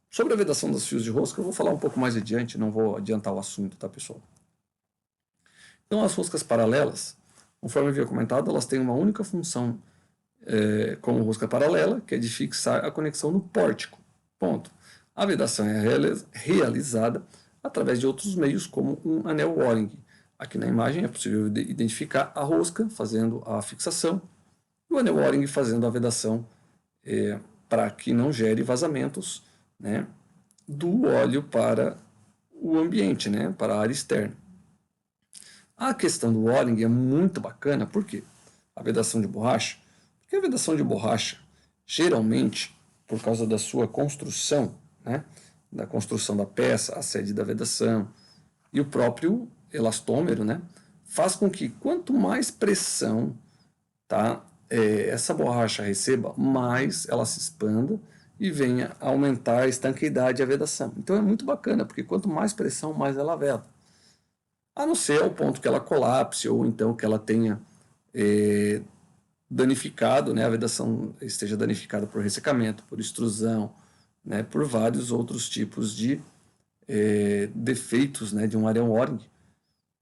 Speaker 2: Sobre a vedação dos fios de rosca, eu vou falar um pouco mais adiante, não vou adiantar o assunto, tá, pessoal? Então, as roscas paralelas, conforme eu havia comentado, elas têm uma única função como rosca paralela, que é de fixar a conexão no pórtico. Ponto. A vedação é realizada através de outros meios, como um anel Waring. Aqui na imagem é possível identificar a rosca fazendo a fixação e o anel Waring fazendo a vedação para que não gere vazamentos, né, do óleo para o ambiente, né, para a área externa. A questão do Waring é muito bacana, por quê? A vedação de borracha. Porque a vedação de borracha, geralmente, por causa da sua construção, né, da construção da peça, a sede da vedação e o próprio elastômero, né, faz com que quanto mais pressão, tá, essa borracha receba, mais ela se expanda e venha a aumentar a estanqueidade e a vedação. Então é muito bacana, porque quanto mais pressão, mais ela veda. A não ser ao ponto que ela colapse ou então que ela tenha danificado, né, a vedação esteja danificada por ressecamento, por extrusão, né, por vários outros tipos de defeitos, né, de um Arial Warning.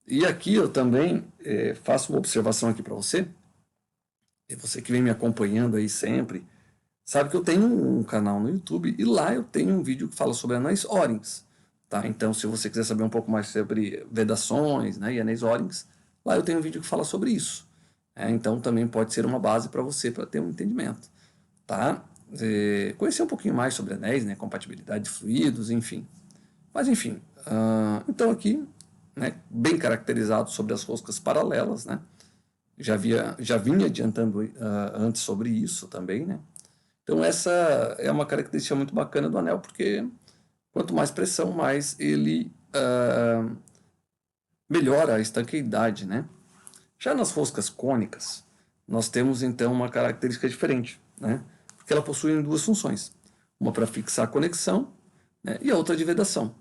Speaker 2: E aqui eu também faço uma observação aqui para você, e você que vem me acompanhando aí sempre, sabe que eu tenho um canal no YouTube e lá eu tenho um vídeo que fala sobre anéis Orings. Tá? Então, se você quiser saber um pouco mais sobre vedações, né, e anéis Orings, lá eu tenho um vídeo que fala sobre isso. Então, também pode ser uma base para você para ter um entendimento. Tá? Conhecer um pouquinho mais sobre anéis, né, compatibilidade de fluidos, enfim. Mas, enfim, então aqui, né, bem caracterizado sobre as roscas paralelas, né? Já vinha adiantando antes sobre isso também, né? Então essa é uma característica muito bacana do anel, porque quanto mais pressão, mais ele melhora a estanqueidade, né? Já nas roscas cônicas, nós temos então uma característica diferente, né? Porque ela possui duas funções, uma para fixar a conexão, né, e a outra de vedação,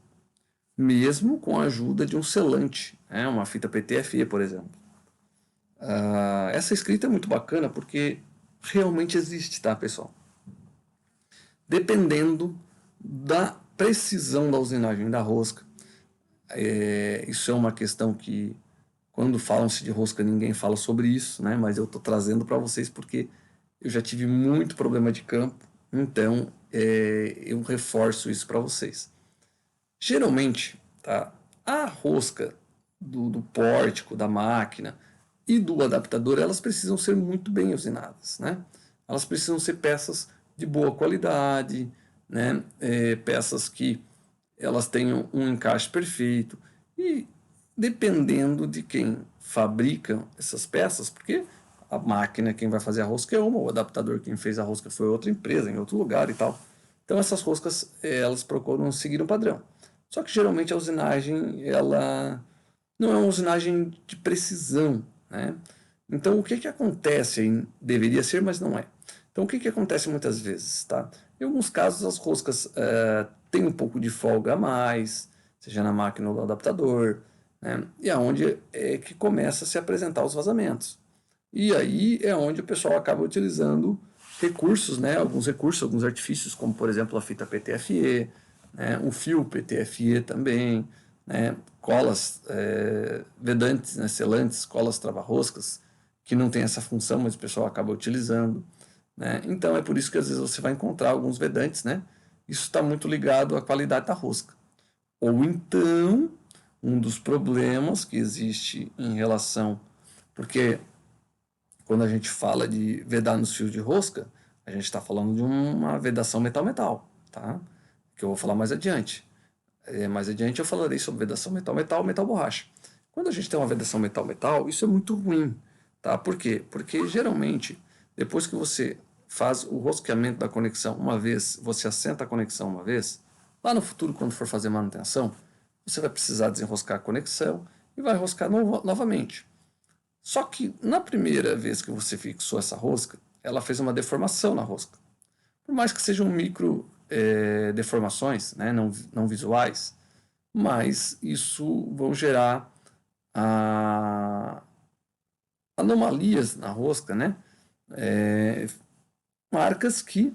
Speaker 2: mesmo com a ajuda de um selante, né, uma fita PTFE, por exemplo. Essa escrita é muito bacana porque realmente existe, tá, pessoal? Dependendo da precisão da usinagem da rosca. Isso é uma questão que, quando falam-se de rosca, ninguém fala sobre isso, né? Mas eu estou trazendo para vocês porque eu já tive muito problema de campo, então eu reforço isso para vocês. Geralmente, tá, a rosca do pórtico, da máquina e do adaptador, elas precisam ser muito bem usinadas, né? Elas precisam ser peças de boa qualidade, né? Peças que elas tenham um encaixe perfeito e dependendo de quem fabrica essas peças, porque a máquina quem vai fazer a rosca é uma, o adaptador quem fez a rosca foi outra empresa em outro lugar e tal. Então essas roscas elas procuram seguir um padrão. Só que geralmente a usinagem ela não é uma usinagem de precisão, né? Então o que que acontece? Deveria ser, mas não é. Então o que que acontece muitas vezes, tá? Em alguns casos as roscas têm um pouco de folga a mais, seja na máquina ou no adaptador, né? E aonde é que começa a se apresentar os vazamentos. E aí é onde o pessoal acaba utilizando recursos, né? Alguns recursos, alguns artifícios, como por exemplo a fita PTFE, né? Um fio PTFE também, né? Colas vedantes, né? Selantes, colas trava-roscas, que não tem essa função, mas o pessoal acaba utilizando, né? Então é por isso que às vezes você vai encontrar alguns vedantes, né? Isso está muito ligado à qualidade da rosca. Ou então, um dos problemas que existe em relação. Porque quando a gente fala de vedar nos fios de rosca, a gente está falando de uma vedação metal-metal, tá? Que eu vou falar mais adiante. Mais adiante eu falarei sobre vedação metal-metal, metal-borracha. Quando a gente tem uma vedação metal-metal, isso é muito ruim, tá? Por quê? Porque geralmente, depois que você faz o rosqueamento da conexão uma vez, você assenta a conexão uma vez, lá no futuro, quando for fazer manutenção, você vai precisar desenroscar a conexão e vai roscar novamente. Só que na primeira vez que você fixou essa rosca, ela fez uma deformação na rosca. Por mais que sejam micro deformações, né, não visuais, mas isso vão gerar anomalias na rosca, né? Marcas que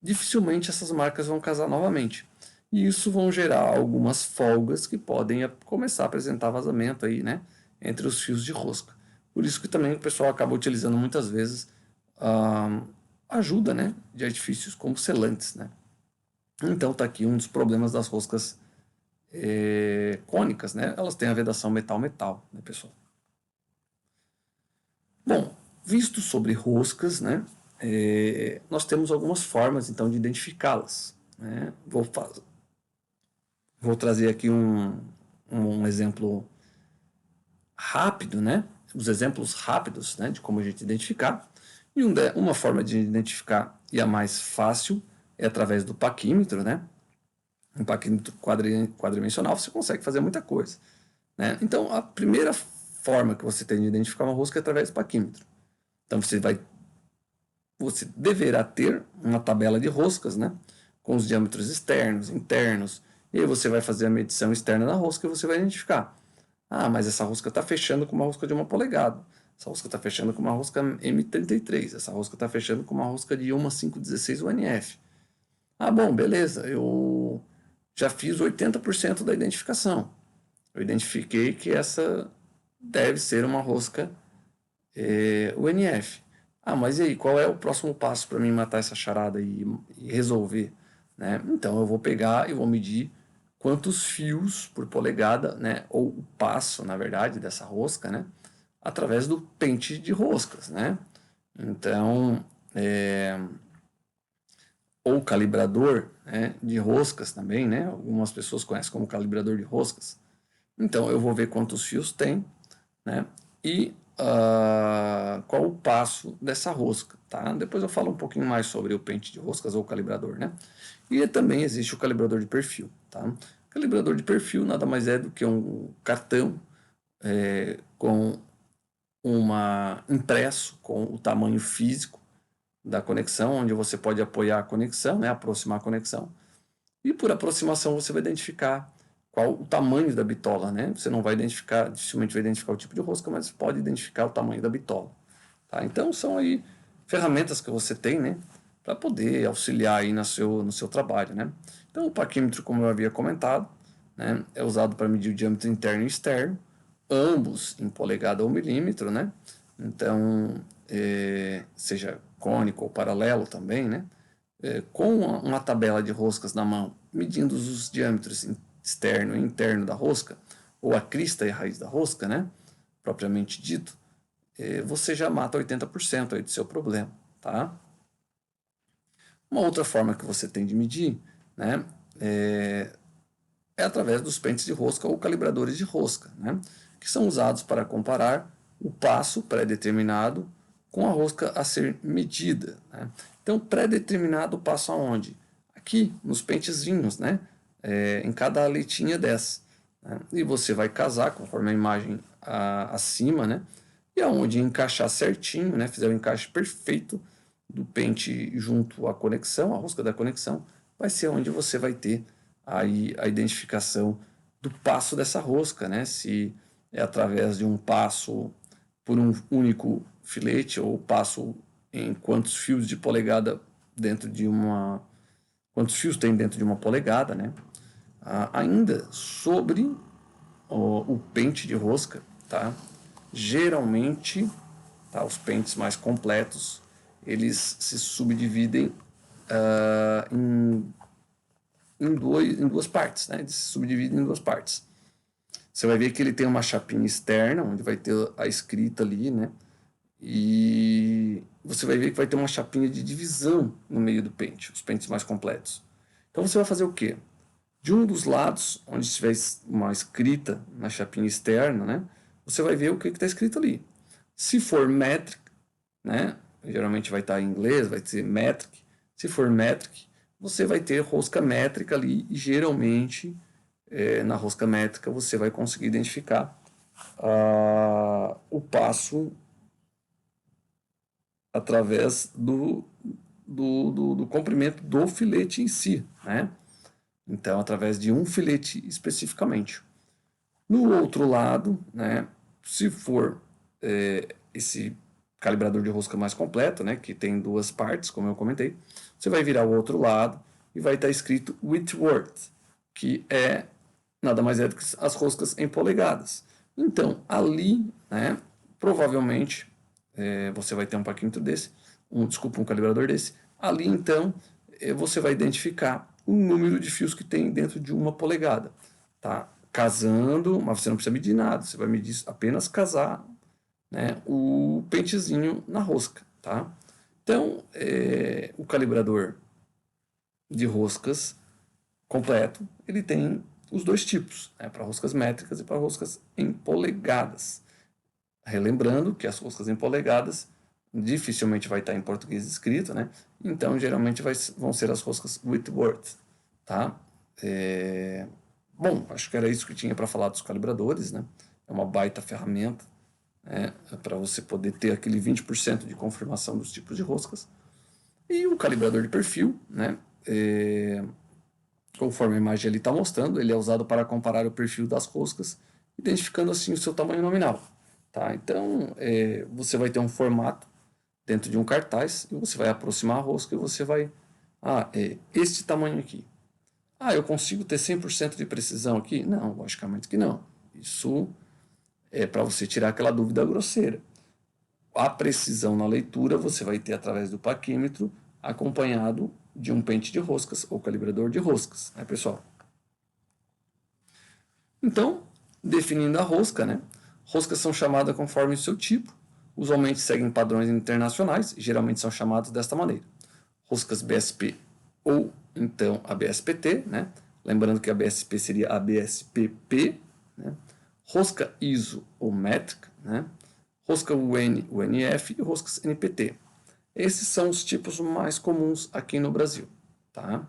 Speaker 2: dificilmente essas marcas vão casar novamente. E isso vão gerar algumas folgas que podem começar a apresentar vazamento aí, né, entre os fios de rosca. Por isso que também o pessoal acaba utilizando muitas vezes ajuda, né, de artifícios como selantes, né. Então tá aqui um dos problemas das roscas cônicas, né, elas têm a vedação metal-metal, né, pessoal. Bom, visto sobre roscas, né, nós temos algumas formas então de identificá-las, né. Vou trazer aqui um exemplo rápido, né? Os exemplos rápidos, né, de como a gente identificar. E uma forma de identificar, e a mais fácil, é através do paquímetro, né? Um paquímetro quadridimensional, você consegue fazer muita coisa, né? Então, a primeira forma que você tem de identificar uma rosca é através do paquímetro. Então, você deverá ter uma tabela de roscas, né? Com os diâmetros externos, internos, e aí você vai fazer a medição externa da rosca e você vai identificar. Ah, mas essa rosca está fechando com uma rosca de 1 polegada. Essa rosca está fechando com uma rosca M33. Essa rosca está fechando com uma rosca de 1 a 516 UNF. Ah, bom, beleza. Eu já fiz 80% da identificação. Eu identifiquei que essa deve ser uma rosca UNF. Ah, mas e aí, qual é o próximo passo para mim matar essa charada e resolver? Né? Então eu vou pegar e vou medir quantos fios por polegada, né, ou o passo, na verdade, dessa rosca, né, através do pente de roscas, né? Então, ou calibrador, né, de roscas também, né? Algumas pessoas conhecem como calibrador de roscas. Então eu vou ver quantos fios tem, né? E qual o passo dessa rosca, tá? Depois eu falo um pouquinho mais sobre o pente de roscas ou calibrador, né? E também existe o calibrador de perfil, tá? O calibrador de perfil nada mais é do que um cartão com uma impresso com o tamanho físico da conexão, onde você pode apoiar a conexão, né? Aproximar a conexão. E por aproximação você vai identificar qual o tamanho da bitola, né? Você não vai identificar, dificilmente vai identificar o tipo de rosca, mas pode identificar o tamanho da bitola. Tá? Então são aí ferramentas que você tem, né? Para poder auxiliar aí no seu trabalho, né? Então o paquímetro, como eu havia comentado, né? É usado para medir o diâmetro interno e externo, ambos em polegada ou milímetro, né? Então, seja cônico ou paralelo também, né? Com uma tabela de roscas na mão, medindo os diâmetros externo e interno da rosca, ou a crista e a raiz da rosca, né, propriamente dito, você já mata 80% aí do seu problema. Tá? Uma outra forma que você tem de medir, né, é através dos pentes de rosca ou calibradores de rosca, né, que são usados para comparar o passo pré-determinado com a rosca a ser medida. Né? Então, pré-determinado passo aonde? Aqui, nos pentezinhos, né? Em cada aletinha dessa. Né? E você vai casar, conforme a imagem acima, né? E aonde encaixar certinho, né? Fizer o encaixe perfeito do pente junto à conexão, a rosca da conexão, vai ser onde você vai ter aí a identificação do passo dessa rosca, né? Se é através de um passo por um único filete ou passo em quantos fios de polegada dentro de uma... quantos fios tem dentro de uma polegada, né? Ainda sobre o pente de rosca, tá? Geralmente, tá, os pentes mais completos, eles se subdividem em duas partes, né? Eles se subdividem em duas partes. Você vai ver que ele tem uma chapinha externa, onde vai ter a escrita ali, né? E você vai ver que vai ter uma chapinha de divisão no meio do pente, os pentes mais completos. Então você vai fazer o quê? De um dos lados, onde tiver uma escrita na chapinha externa, né? Você vai ver o que está escrito ali. Se for metric, né? Geralmente vai estar em inglês, vai ser metric. Se for metric, você vai ter rosca métrica ali e geralmente na rosca métrica você vai conseguir identificar o passo através do comprimento do filete em si, né? Então, através de um filete especificamente. No outro lado, né, se for esse calibrador de rosca mais completo, né, que tem duas partes, como eu comentei, você vai virar o outro lado e vai estar escrito Whitworth, que é nada mais é do que as roscas em polegadas. Então, ali, né, provavelmente, você vai ter um paquímetro desse, um calibrador desse. Ali, então, você vai identificar o número de fios que tem dentro de uma polegada. Tá? Casando, mas você não precisa medir nada, você vai medir apenas casar, né, o pentezinho na rosca. Tá? Então, o calibrador de roscas completo, ele tem os dois tipos, né, para roscas métricas e para roscas em polegadas. Relembrando que as roscas em polegadas dificilmente vai estar em português escrito, né? Então, geralmente vão ser as roscas Whitworth, tá? Bom, acho que era isso que tinha para falar dos calibradores, né? É uma baita ferramenta, né, para você poder ter aquele 20% de confirmação dos tipos de roscas. E o calibrador de perfil, né? Conforme a imagem ali está mostrando, ele é usado para comparar o perfil das roscas, identificando assim o seu tamanho nominal. Tá? Então, você vai ter um formato dentro de um cartaz e você vai aproximar a rosca e você vai... este tamanho aqui. Ah, eu consigo ter 100% de precisão aqui? Não, logicamente que não. Isso é para você tirar aquela dúvida grosseira. A precisão na leitura você vai ter através do paquímetro, acompanhado de um pente de roscas ou calibrador de roscas, né, pessoal? Então, definindo a rosca, né? Roscas são chamadas conforme o seu tipo, usualmente seguem padrões internacionais, geralmente são chamadas desta maneira: roscas BSP ou então a BSPT, né? Lembrando que a BSP seria a BSPP, né? Rosca ISO ou METRIC, né? Rosca UN, UNF e roscas NPT. Esses são os tipos mais comuns aqui no Brasil, tá?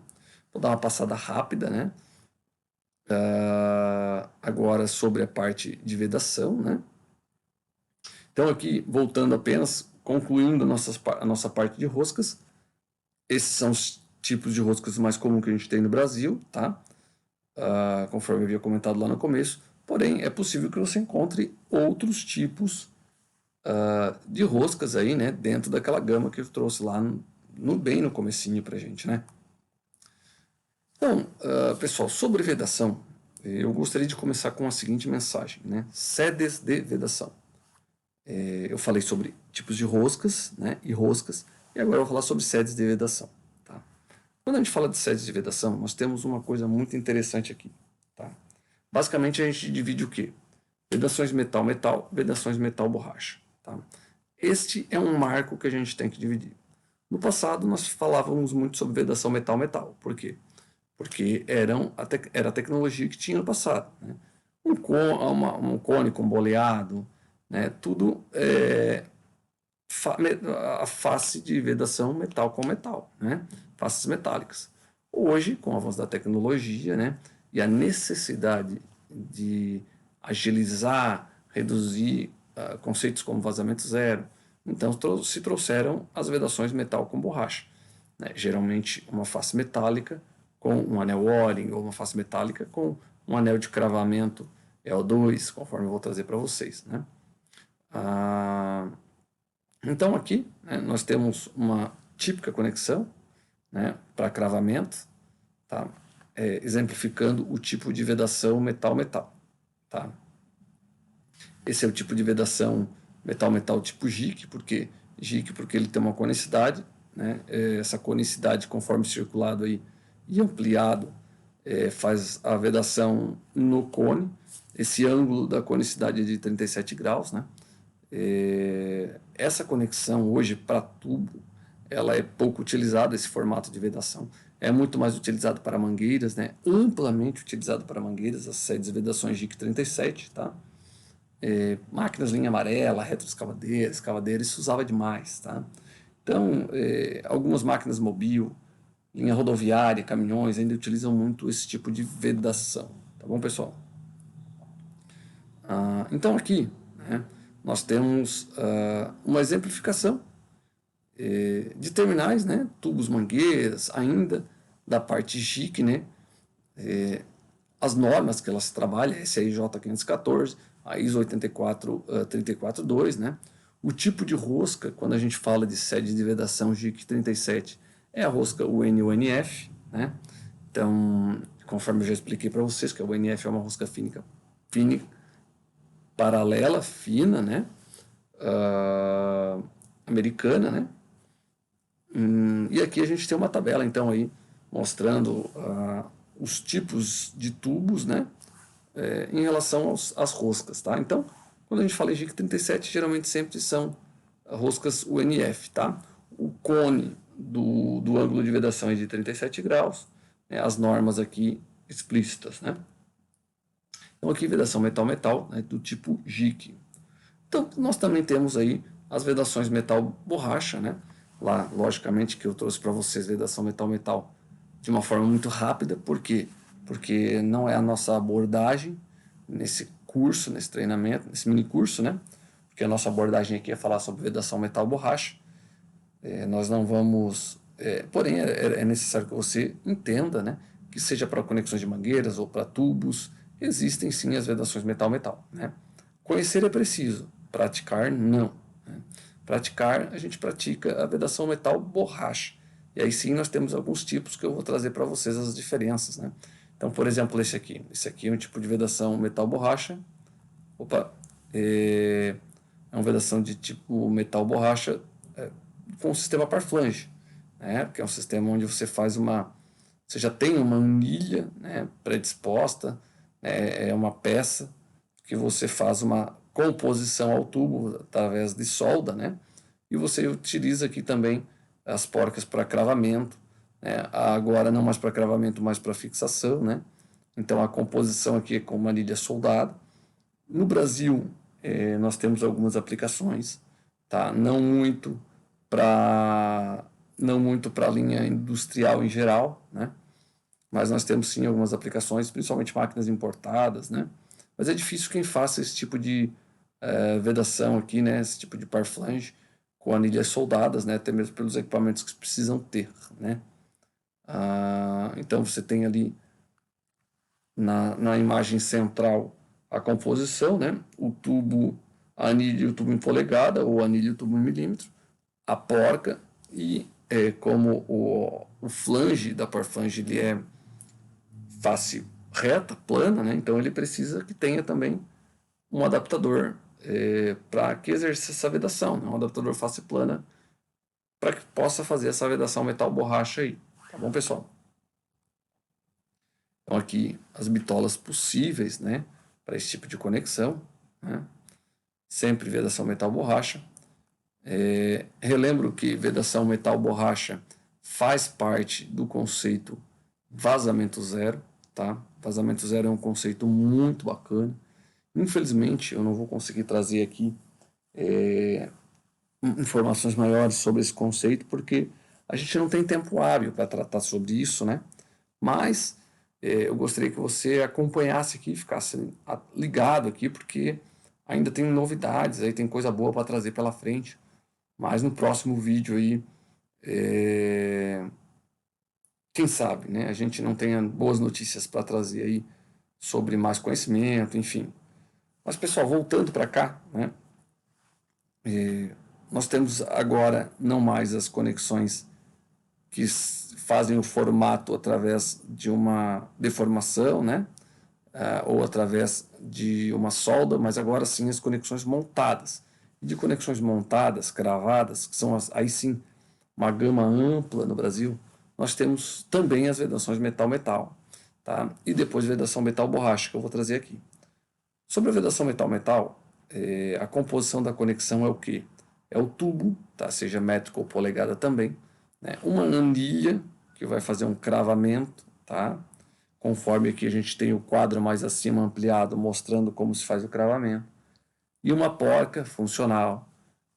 Speaker 2: Vou dar uma passada rápida, né? Agora sobre a parte de vedação, né? Então aqui, voltando apenas, concluindo a nossa parte de roscas, esses são os tipos de roscas mais comuns que a gente tem no Brasil, tá? Conforme eu havia comentado lá no começo, porém é possível que você encontre outros tipos de roscas aí, né, dentro daquela gama que eu trouxe lá bem no comecinho pra gente, né? Então, pessoal, sobre vedação, eu gostaria de começar com a seguinte mensagem, né? Sedes de vedação. Eu falei sobre tipos de roscas, né, e roscas, e agora eu vou falar sobre sedes de vedação, tá? Quando a gente fala de sedes de vedação, nós temos uma coisa muito interessante aqui, tá? Basicamente a gente divide o quê? Vedações metal-metal, vedações metal-borracha, tá? Este é um marco que a gente tem que dividir. No passado nós falávamos muito sobre vedação metal-metal, por quê? Porque era a tecnologia que tinha no passado, né? Um cone com boleado, né? Tudo a face de vedação metal com metal, né? Faces metálicas. Hoje, com o avanço da tecnologia, né, e a necessidade de agilizar, reduzir conceitos como vazamento zero, então se trouxeram as vedações metal com borracha, né? Geralmente uma face metálica com um anel O-ring ou uma face metálica com um anel de cravamento EO2, conforme eu vou trazer para vocês, né? Então aqui, né, nós temos uma típica conexão, né, para cravamento, tá? Exemplificando o tipo de vedação metal-metal, tá? Esse é o tipo de vedação metal-metal tipo JIC, porque ele tem uma conicidade, né? Essa conicidade, conforme circulado aí e ampliado, faz a vedação no cone. Esse ângulo da conicidade é de 37 graus, né? Essa conexão hoje para tubo, ela é pouco utilizada, esse formato de vedação. É muito mais utilizado para mangueiras, né? Amplamente utilizado para mangueiras, as sedes de vedações JIC 37, tá? Máquinas linha amarela, retroescavadeira, escavadeira, isso usava demais, tá? Então, algumas máquinas mobil, linha rodoviária, caminhões, ainda utilizam muito esse tipo de vedação, tá bom, pessoal? Então aqui, né, nós temos uma exemplificação de terminais, né, tubos mangueiras, ainda da parte JIC, né, as normas que elas trabalham, a SAIJ 514, a ISO 84342, né, o tipo de rosca, quando a gente fala de sede de vedação JIC 37, é a rosca UN-UNF, né, então, conforme eu já expliquei para vocês, que a UNF é uma rosca fina, paralela, fina, né, americana, né? E aqui a gente tem uma tabela, então, aí, mostrando os tipos de tubos, né? Em relação às roscas, tá? Então, quando a gente fala em JIC 37, geralmente sempre são roscas UNF, tá? O cone do ângulo de vedação é de 37 graus, né? As normas aqui explícitas, né? Então, aqui, vedação metal-metal, né? Do tipo JIC. Então, nós também temos aí as vedações metal-borracha, né? Lá, logicamente, que eu trouxe para vocês vedação metal-metal de uma forma muito rápida. Por quê? Porque não é a nossa abordagem nesse curso, nesse treinamento, nesse mini curso, né? Porque a nossa abordagem aqui é falar sobre vedação metal-borracha. Nós não vamos... porém, é necessário que você entenda, né? Que seja para conexões de mangueiras ou para tubos, existem sim as vedações metal-metal, né? Conhecer é preciso, praticar não, né? Praticar, a gente pratica a vedação metal borracha. E aí sim nós temos alguns tipos que eu vou trazer para vocês as diferenças, né? Então, por exemplo, esse aqui é um tipo de vedação metal borracha. Opa, é uma vedação de tipo metal borracha com o sistema par flange, né? Que é um sistema onde você faz você já tem uma anilha, né, predisposta, né, é uma peça que você faz uma composição ao tubo através de solda, né? E você utiliza aqui também as porcas para cravamento, né? Agora não mais para cravamento, mas para fixação, né? Então a composição aqui é com uma anilha soldada. No Brasil, nós temos algumas aplicações, tá? Não muito para a linha industrial em geral, né? Mas nós temos sim algumas aplicações, principalmente máquinas importadas, né? Mas é difícil quem faça esse tipo de vedação aqui, né? Esse tipo de par flange com anilhas soldadas, né? Até mesmo pelos equipamentos que precisam ter, né? Então você tem ali na imagem central a composição, né? O tubo, a anilha e o tubo em polegada, ou anilha e o tubo em milímetro, a porca, e como o flange da par flange ele é face reta, plana, né? Então ele precisa que tenha também um adaptador para que exerça essa vedação, né? Um adaptador face plana para que possa fazer essa vedação metal borracha aí, tá bom, pessoal? Então aqui as bitolas possíveis, né, para esse tipo de conexão, né? Sempre vedação metal borracha. Relembro que vedação metal borracha faz parte do conceito vazamento zero, tá? Vazamento zero é um conceito muito bacana. Infelizmente eu não vou conseguir trazer aqui informações maiores sobre esse conceito porque a gente não tem tempo hábil para tratar sobre isso, né? Mas eu gostaria que você acompanhasse aqui, ficasse ligado aqui, porque ainda tem novidades, aí tem coisa boa para trazer pela frente. Mas no próximo vídeo aí, quem sabe, né? A gente não tenha boas notícias para trazer aí sobre mais conhecimento, enfim. Mas pessoal, voltando para cá, né? Nós temos agora não mais as conexões que fazem o formato através de uma deformação, né? Ou através de uma solda, mas agora sim as conexões montadas. E de conexões montadas, cravadas, que são aí sim uma gama ampla no Brasil, nós temos também as vedações metal-metal, tá? E depois vedação metal-borracha, que eu vou trazer aqui. Sobre a vedação metal-metal, a composição da conexão é o quê? É o tubo, tá? Seja métrico ou polegada também, né? Uma anilha que vai fazer um cravamento, tá? Conforme aqui a gente tem o quadro mais acima ampliado mostrando como se faz o cravamento, e uma porca funcional,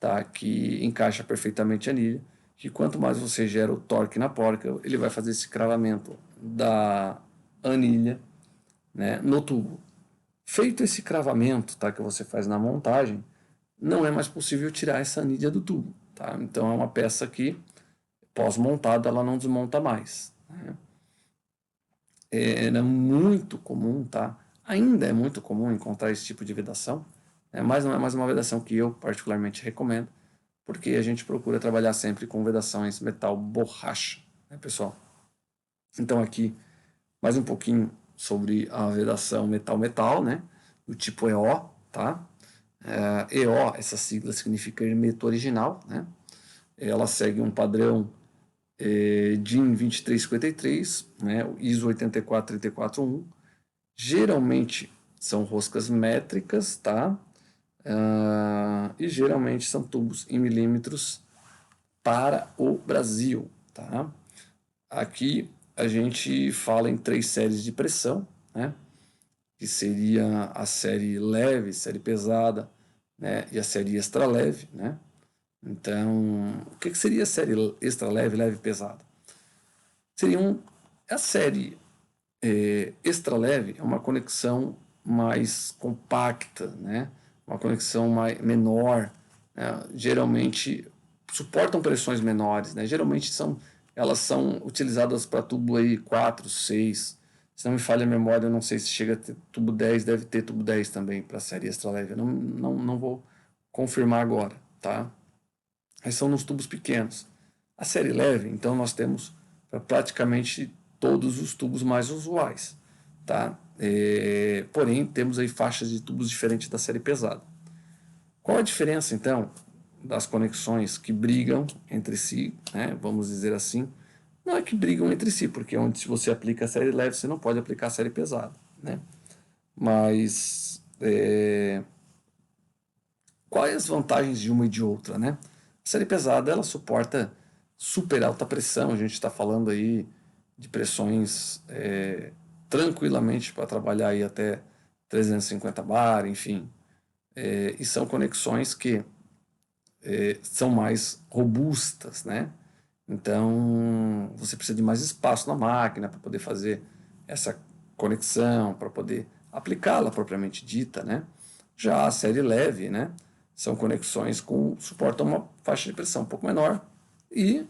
Speaker 2: tá? Que encaixa perfeitamente a anilha, que quanto mais você gera o torque na porca, ele vai fazer esse cravamento da anilha, né, no tubo. Feito esse cravamento, tá, que você faz na montagem, não é mais possível tirar essa anilha do tubo, tá? Então é uma peça que pós-montada ela não desmonta mais, né? Era muito comum, tá? Ainda é muito comum encontrar esse tipo de vedação, né? Mas não é mais uma vedação que eu particularmente recomendo, porque a gente procura trabalhar sempre com vedações metal borracha, né, pessoal? Então aqui mais um pouquinho sobre a vedação metal-metal, né? Do tipo EO, tá? EO, essa sigla significa hermeto original, né? Ela segue um padrão DIN 2353, né? ISO 84341. Geralmente são roscas métricas, tá? E geralmente são tubos em milímetros para o Brasil, tá? Aqui a gente fala em 3 séries de pressão, né? Que seria a série leve, série pesada, né? E a série extra leve, né? Então, o que seria a série extra leve, leve e pesada? A série extra leve é uma conexão mais compacta, né? Uma conexão menor, né? Geralmente suportam pressões menores, né? Geralmente elas são utilizadas para tubo aí 4, 6. Se não me falha a memória, eu não sei se chega a ter tubo 10, deve ter tubo 10 também para a série extra leve. Eu não vou confirmar agora, tá? Mas são nos tubos pequenos. A série leve, então, nós temos para praticamente todos os tubos mais usuais, tá? Porém, temos aí faixas de tubos diferentes da série pesada. Qual a diferença, então, das conexões que brigam entre si, né? Vamos dizer assim, não é que brigam entre si, porque onde se você aplica a série leve, você não pode aplicar a série pesada, né? Mas quais as vantagens de uma e de outra, né? A série pesada, ela suporta super alta pressão, a gente está falando aí de pressões tranquilamente para trabalhar aí até 350 bar, enfim, e são conexões que são mais robustas, né? Então, você precisa de mais espaço na máquina para poder fazer essa conexão, para poder aplicá-la propriamente dita, né? Já a série leve, né? São conexões com suportam uma faixa de pressão um pouco menor e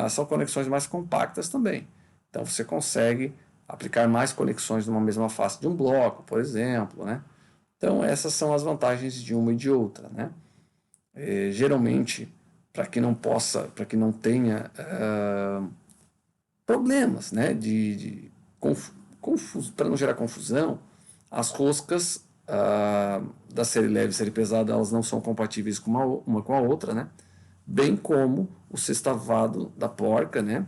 Speaker 2: são conexões mais compactas também. Então, você consegue aplicar mais conexões numa mesma face de um bloco, por exemplo, né? Então, essas são as vantagens de uma e de outra, né? Geralmente, para que não possa, para que não tenha problemas, né, para não gerar confusão, as roscas da série leve e série pesada, elas não são compatíveis com uma com a outra, né, bem como o sextavado da porca, né,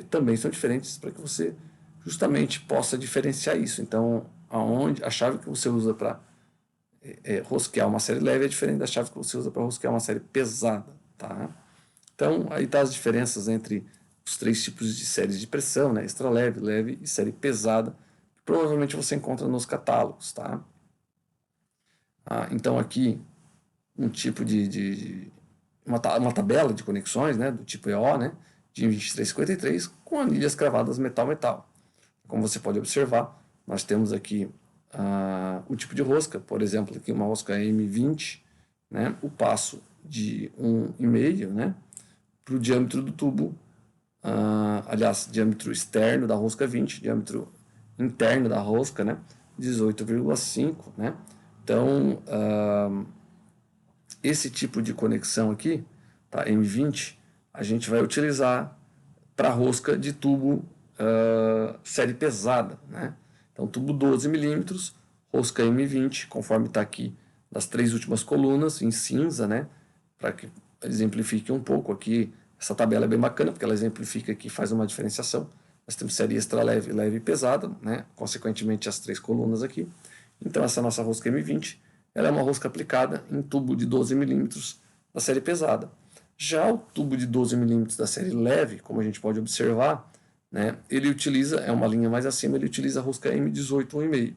Speaker 2: também são diferentes para que você justamente possa diferenciar isso. Então, a chave que você usa para rosquear uma série leve é diferente da chave que você usa para rosquear uma série pesada, tá? Então, aí tá as diferenças entre os três tipos de séries de pressão, né? Extra leve, leve e série pesada, que provavelmente você encontra nos catálogos, tá? Então, aqui, um tipo uma tabela de conexões, né? Do tipo EO, né? De 2353, com anilhas cravadas metal-metal. Como você pode observar, nós temos aqui o tipo de rosca, por exemplo, aqui uma rosca M20, né, o passo de 1,5, né, para o diâmetro do tubo, aliás, diâmetro externo da rosca 20, diâmetro interno da rosca, né, 18,5, né. Então, esse tipo de conexão aqui, tá, M20, a gente vai utilizar para rosca de tubo série pesada, né. Então, tubo 12 milímetros, rosca M20, conforme está aqui das três últimas colunas, em cinza, né? Para que exemplifique um pouco aqui. Essa tabela é bem bacana, porque ela exemplifica aqui, faz uma diferenciação. Nós temos série extra leve, leve e pesada, né? Consequentemente, as três colunas aqui. Então, essa nossa rosca M20, ela é uma rosca aplicada em tubo de 12 milímetros da série pesada. Já o tubo de 12 milímetros da série leve, como a gente pode observar, né, ele utiliza, é uma linha mais acima, ele utiliza a rosca M18 1,5.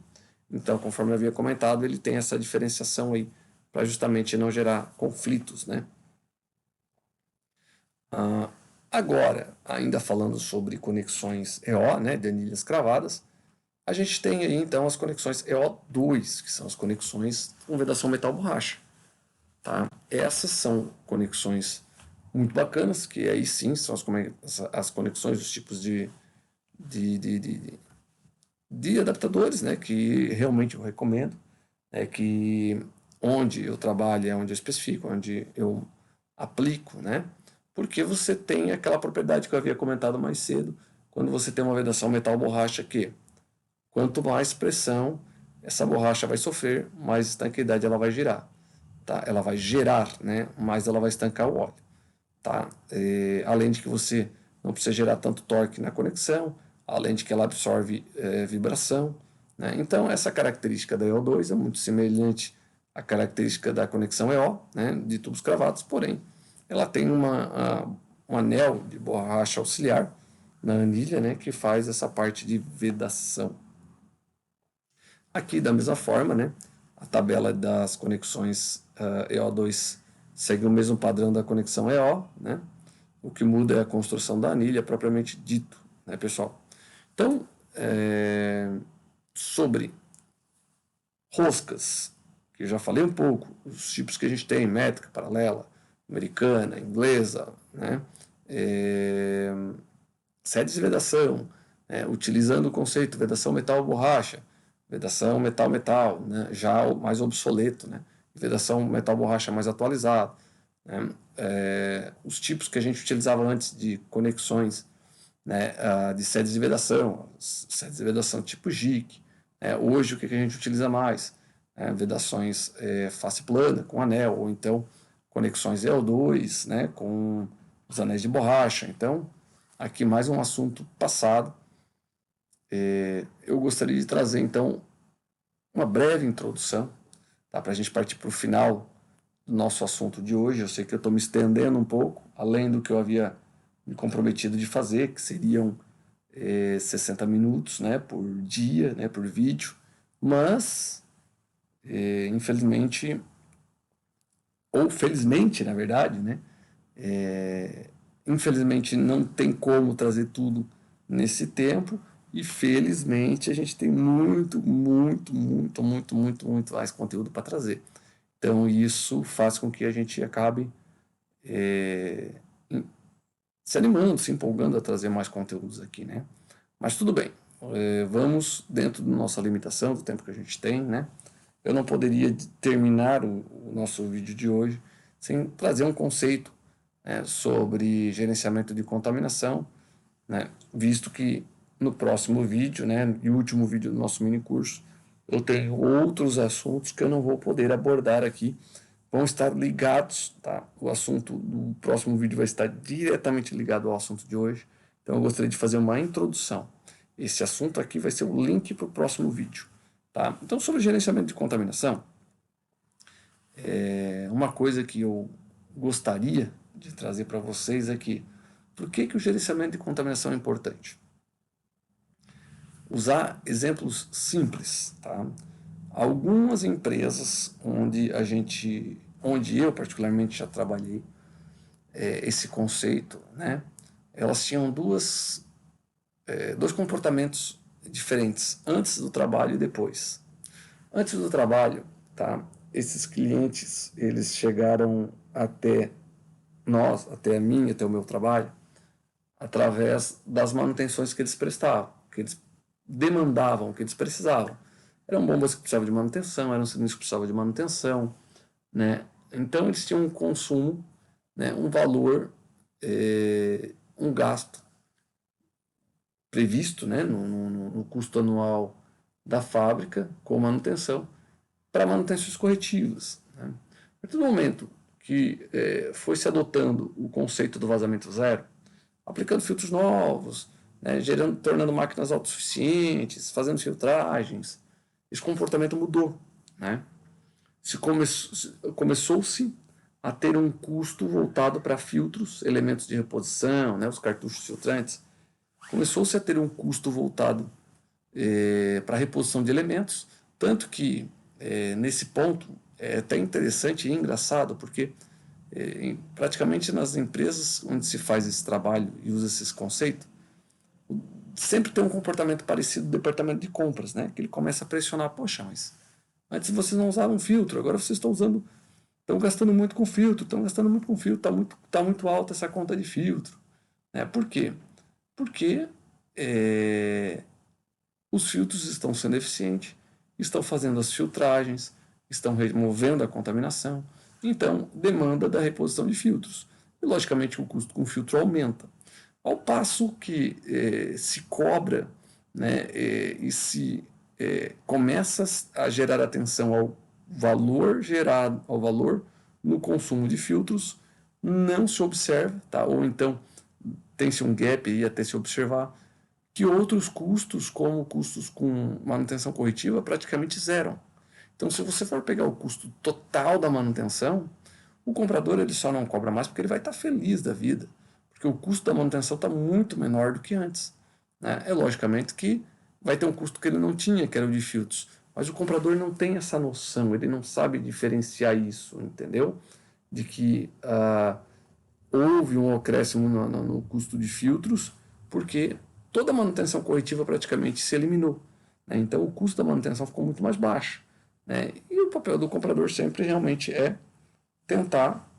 Speaker 2: Então, conforme eu havia comentado, ele tem essa diferenciação aí para justamente não gerar conflitos, né? Agora, ainda falando sobre conexões EO, né, de anilhas cravadas, a gente tem aí então as conexões EO2, que são as conexões com vedação metal borracha, tá? Essas são conexões muito bacanas, que aí sim são as conexões dos tipos de adaptadores, né, que realmente eu recomendo, que onde eu trabalho é onde eu especifico, onde eu aplico, né, porque você tem aquela propriedade que eu havia comentado mais cedo, quando você tem uma vedação metal borracha, que quanto mais pressão essa borracha vai sofrer, mais estanqueidade ela vai girar, tá? Ela vai gerar, né, mais ela vai estancar o óleo, tá? Além de que você não precisa gerar tanto torque na conexão, além de que ela absorve vibração, né? Então, essa característica da EO2 é muito semelhante à característica da conexão EO, né, de tubos cravados, porém, ela tem um anel de borracha auxiliar na anilha, né, que faz essa parte de vedação. Aqui, da mesma forma, né, a tabela das conexões EO2 segue o mesmo padrão da conexão EO, né? O que muda é a construção da anilha propriamente dito, né, pessoal? Então, sobre roscas, que eu já falei um pouco, os tipos que a gente tem, métrica, paralela, americana, inglesa, né? Séries de vedação, né? Utilizando o conceito vedação metal-borracha, vedação metal-metal, né? Já mais obsoleto, né? Vedação metal-borracha mais atualizado, né? Os tipos que a gente utilizava antes de conexões, né, de sedes de vedação, sedes de vedação tipo JIC. Hoje, o que a gente utiliza mais? Vedações face plana, com anel, ou então conexões EO2, né, com os anéis de borracha. Então, aqui mais um assunto passado. Eu gostaria de trazer, então, uma breve introdução, tá, para a gente partir para o final do nosso assunto de hoje. Eu sei que eu estou me estendendo um pouco, além do que eu havia me comprometido de fazer, que seriam 60 minutos, né, por dia, né, por vídeo, mas infelizmente, ou felizmente, na verdade, né, infelizmente não tem como trazer tudo nesse tempo, e felizmente a gente tem muito mais conteúdo para trazer. Então isso faz com que a gente acabe se animando, se empolgando a trazer mais conteúdos aqui, né? Mas tudo bem, vamos dentro da nossa limitação, do tempo que a gente tem, né? Eu não poderia terminar o nosso vídeo de hoje sem trazer um conceito, né, sobre gerenciamento de contaminação, né? Visto que no próximo vídeo, né, e último vídeo do nosso mini curso, eu tenho outros assuntos que eu não vou poder abordar aqui, vão estar ligados, tá? O assunto do próximo vídeo vai estar diretamente ligado ao assunto de hoje, então eu gostaria de fazer uma introdução. Esse assunto aqui vai ser o link para o próximo vídeo, tá? Então, sobre gerenciamento de contaminação, uma coisa que eu gostaria de trazer para vocês é que, por que o gerenciamento de contaminação é importante? Usar exemplos simples, tá? Algumas empresas onde eu particularmente já trabalhei, esse conceito, né? Elas tinham dois comportamentos diferentes antes do trabalho e depois. Antes do trabalho, tá? Esses clientes, eles chegaram até nós, até mim, até o meu trabalho, através das manutenções que eles prestavam, que eles demandavam, que eles precisavam. Eram bombas que precisavam de manutenção, eram cilindros que precisavam de manutenção, né? Então eles tinham um consumo, né, um valor, um gasto previsto, né, no custo anual da fábrica com manutenção, para manutenções corretivas, né? A partir do momento que foi se adotando o conceito do vazamento zero, aplicando filtros novos, né, tornando máquinas autossuficientes, fazendo filtragens, esse comportamento mudou, né? Começou-se a ter um custo voltado para filtros, elementos de reposição, né, os cartuchos filtrantes. Começou-se a ter um custo voltado para a reposição de elementos, tanto que nesse ponto é até interessante e engraçado, porque praticamente nas empresas onde se faz esse trabalho e usa esses conceitos, sempre tem um comportamento parecido do departamento de compras, né? Que ele começa a pressionar, poxa, mas antes vocês não usavam filtro, agora vocês estão gastando muito com filtro, tá muito alta essa conta de filtro, né? Por quê? Porque os filtros estão sendo eficientes, estão fazendo as filtragens, estão removendo a contaminação, então demanda da reposição de filtros. E logicamente o custo com filtro aumenta. Ao passo que se cobra, né, e se começa a gerar atenção ao valor gerado, ao valor no consumo de filtros, não se observa, tá? Ou então tem-se um gap aí até se observar, que outros custos, como custos com manutenção corretiva, praticamente zero. Então, se você for pegar o custo total da manutenção, o comprador ele só não cobra mais porque ele vai estar feliz da vida, porque o custo da manutenção está muito menor do que antes, né? Logicamente que vai ter um custo que ele não tinha, que era o de filtros, mas o comprador não tem essa noção, ele não sabe diferenciar isso, entendeu? De que houve um acréscimo no custo de filtros, porque toda a manutenção corretiva praticamente se eliminou, né? Então o custo da manutenção ficou muito mais baixo, né? E o papel do comprador sempre realmente é tentar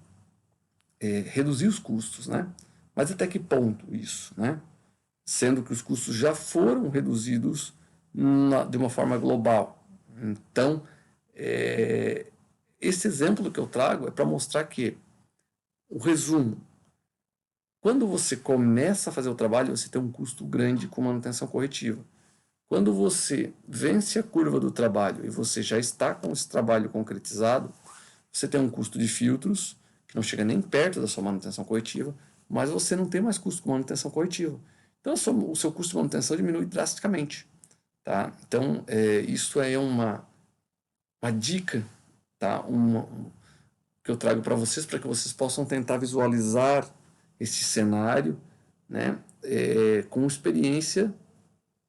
Speaker 2: reduzir os custos, né? Mas até que ponto isso, né? Sendo que os custos já foram reduzidos de uma forma global. Então, esse exemplo que eu trago é para mostrar que o resumo. Quando você começa a fazer o trabalho, você tem um custo grande com manutenção corretiva. Quando você vence a curva do trabalho e você já está com esse trabalho concretizado, você tem um custo de filtros, que não chega nem perto da sua manutenção corretiva, mas você não tem mais custo com manutenção corretiva. Então, o seu custo de manutenção diminui drasticamente. Tá? Então, isso é uma dica, tá? Que eu trago para que vocês possam tentar visualizar esse cenário, né? Com experiência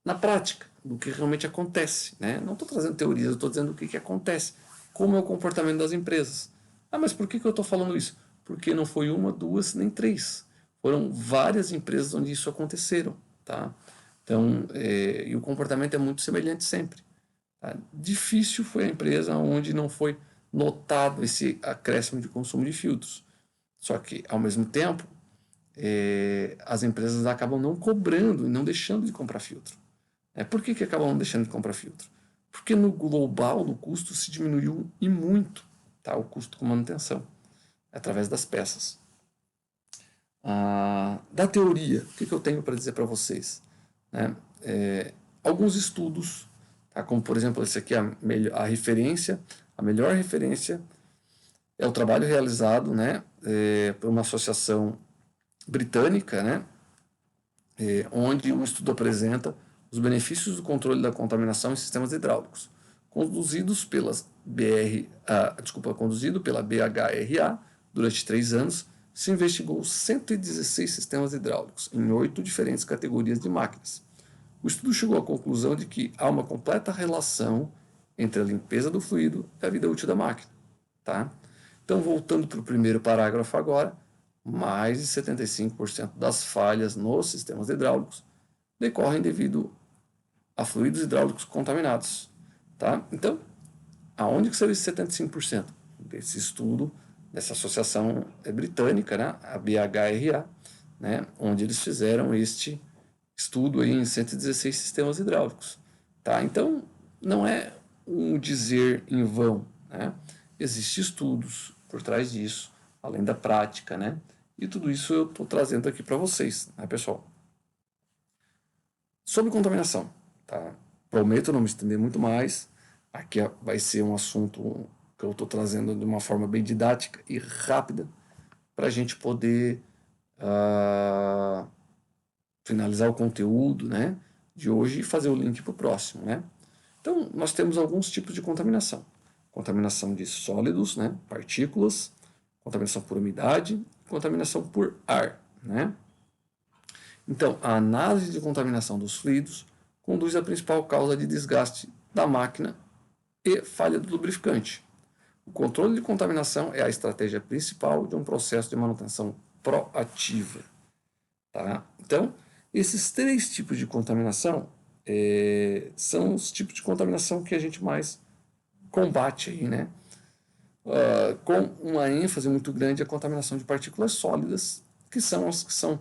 Speaker 2: na prática, do que realmente acontece. Né? Não estou trazendo teorias, eu estou dizendo o que acontece, como é o comportamento das empresas. Ah, mas por que eu estou falando isso? Porque não foi uma, duas, nem três. Foram várias empresas onde isso aconteceram. Tá? Então, e o comportamento é muito semelhante sempre. Tá? Difícil foi a empresa onde não foi notado esse acréscimo de consumo de filtros. Só que, ao mesmo tempo, as empresas acabam não cobrando e não deixando de comprar filtro. Por que acabam não deixando de comprar filtro? Porque no global o custo se diminuiu e muito, tá? O custo com manutenção, através das peças. Da teoria, o que eu tenho para dizer para vocês? Né? Alguns estudos, tá? Como por exemplo esse aqui, a referência, a melhor referência é o trabalho realizado, né, por uma associação britânica, né, onde o estudo apresenta os benefícios do controle da contaminação em sistemas hidráulicos, conduzido pela BHRA durante 3 anos. Se investigou 116 sistemas hidráulicos em 8 diferentes categorias de máquinas. O estudo chegou à conclusão de que há uma completa relação entre a limpeza do fluido e a vida útil da máquina. Tá? Então, voltando para o primeiro parágrafo agora, mais de 75% das falhas nos sistemas hidráulicos decorrem devido a fluidos hidráulicos contaminados. Tá? Então, aonde que saiu esse 75%? Desse estudo, dessa associação britânica, né, a BHRA, né, onde eles fizeram este estudo aí em 116 sistemas hidráulicos. Tá? Então, não é um dizer em vão. Né? Existem estudos por trás disso, além da prática, né? E tudo isso eu estou trazendo aqui para vocês, né, pessoal? Sobre contaminação, tá? Prometo não me estender muito mais. Aqui vai ser um assunto que eu estou trazendo de uma forma bem didática e rápida para a gente poder finalizar o conteúdo, né, de hoje e fazer o link para o próximo, né? Então, nós temos alguns tipos de contaminação. Contaminação de sólidos, né, partículas, contaminação por umidade, contaminação por ar, né? Então, a análise de contaminação dos fluidos conduz à principal causa de desgaste da máquina e falha do lubrificante. O controle de contaminação é a estratégia principal de um processo de manutenção proativa. Tá? Então, esses 3 tipos de contaminação são os tipos de contaminação que a gente mais combate aí, né? Com uma ênfase muito grande a contaminação de partículas sólidas, que são as que são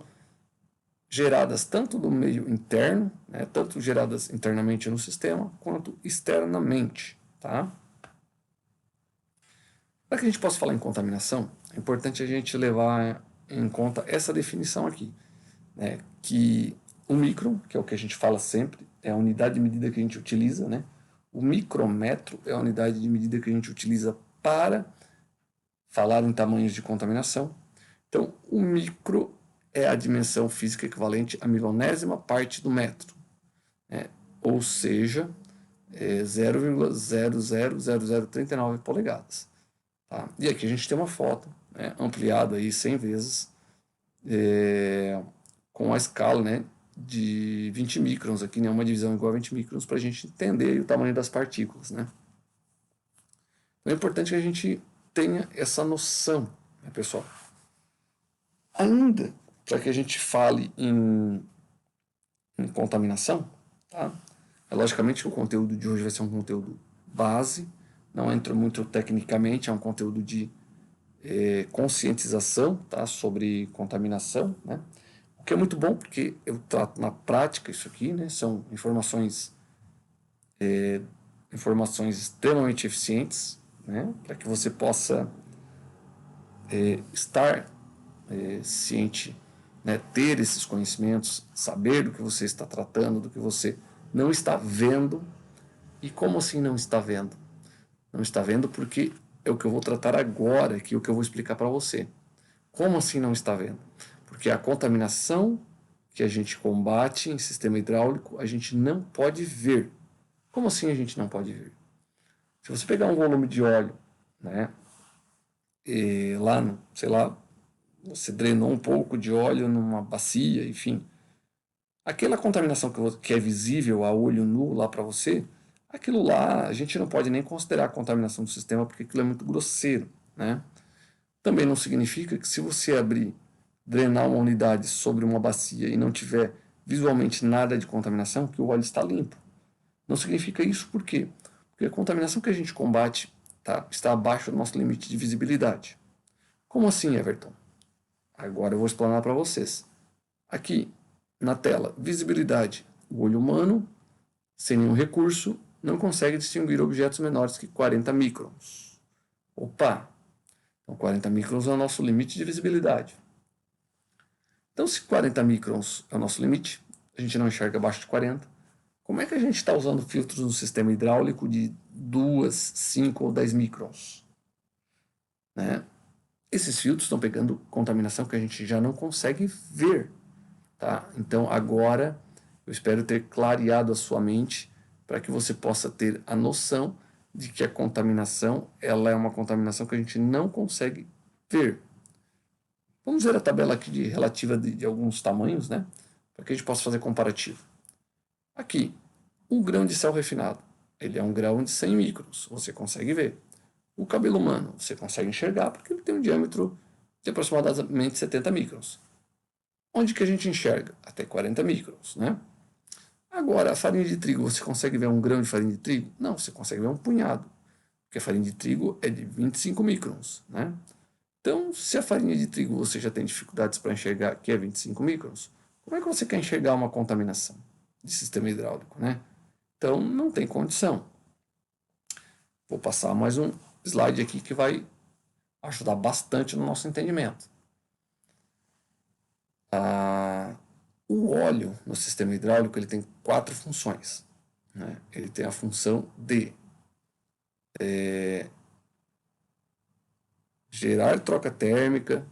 Speaker 2: geradas tanto do meio interno, né, tanto geradas internamente no sistema, quanto externamente. Tá? Para que a gente possa falar em contaminação, é importante a gente levar em conta essa definição aqui, né, que o micron, que é o que a gente fala sempre, é a unidade de medida que a gente utiliza, né? O micrômetro é a unidade de medida que a gente utiliza para falar em tamanhos de contaminação. Então, o micro é a dimensão física equivalente à milionésima parte do metro, né? Ou seja, 0,000039 polegadas. Tá? E aqui a gente tem uma foto, né, ampliada aí 100 vezes, com a escala, né, de 20 microns, aqui, né, uma divisão igual a 20 microns, para a gente entender o tamanho das partículas. Né? Então é importante que a gente tenha essa noção, né, pessoal? Ainda para que a gente fale em contaminação, tá? Logicamente que o conteúdo de hoje vai ser um conteúdo base, não entra muito tecnicamente, é um conteúdo de conscientização, tá, sobre contaminação, né? O que é muito bom porque eu trato na prática isso aqui, né? São informações extremamente eficientes, né? Para que você possa estar ciente, né, ter esses conhecimentos, saber do que você está tratando, do que você não está vendo. E como assim não está vendo? Não está vendo porque é o que eu vou tratar agora, que é o que eu vou explicar para você. Como assim não está vendo? Porque a contaminação que a gente combate em sistema hidráulico, a gente não pode ver. Como assim a gente não pode ver? Se você pegar um volume de óleo, né, e lá, sei lá, você drenou um pouco de óleo numa bacia, enfim, aquela contaminação que é visível a olho nu lá para você, aquilo lá a gente não pode nem considerar contaminação do sistema porque aquilo é muito grosseiro, né? Também não significa que se você abrir, drenar uma unidade sobre uma bacia e não tiver visualmente nada de contaminação, que o óleo está limpo. Não significa isso por quê? Porque a contaminação que a gente combate, tá, está abaixo do nosso limite de visibilidade. Como assim, Everton? Agora eu vou explanar para vocês. Aqui, na tela, visibilidade. O olho humano, sem nenhum recurso, não consegue distinguir objetos menores que 40 microns. Opa! Então 40 microns é o nosso limite de visibilidade. Então se 40 microns é o nosso limite, a gente não enxerga abaixo de 40, como é que a gente está usando filtros no sistema hidráulico de 2, 5 ou 10 microns? Né? Esses filtros estão pegando contaminação que a gente já não consegue ver. Tá? Então agora eu espero ter clareado a sua mente para que você possa ter a noção de que a contaminação ela é uma contaminação que a gente não consegue ver. Vamos ver a tabela aqui relativa de alguns tamanhos, né? Para que a gente possa fazer comparativo. Aqui, um grão de sal refinado. Ele é um grão de 100 microns, você consegue ver. O cabelo humano, você consegue enxergar porque ele tem um diâmetro de aproximadamente 70 microns. Onde que a gente enxerga? Até 40 microns, né? Agora, a farinha de trigo, você consegue ver um grão de farinha de trigo? Não, você consegue ver um punhado, porque a farinha de trigo é de 25 microns, né? Então, se a farinha de trigo você já tem dificuldades para enxergar que é 25 microns, como é que você quer enxergar uma contaminação de sistema hidráulico, né? Então, não tem condição. Vou passar mais um slide aqui que vai ajudar bastante no nosso entendimento. O óleo no sistema hidráulico ele tem 4 funções. Né? Ele tem a função de gerar troca térmica,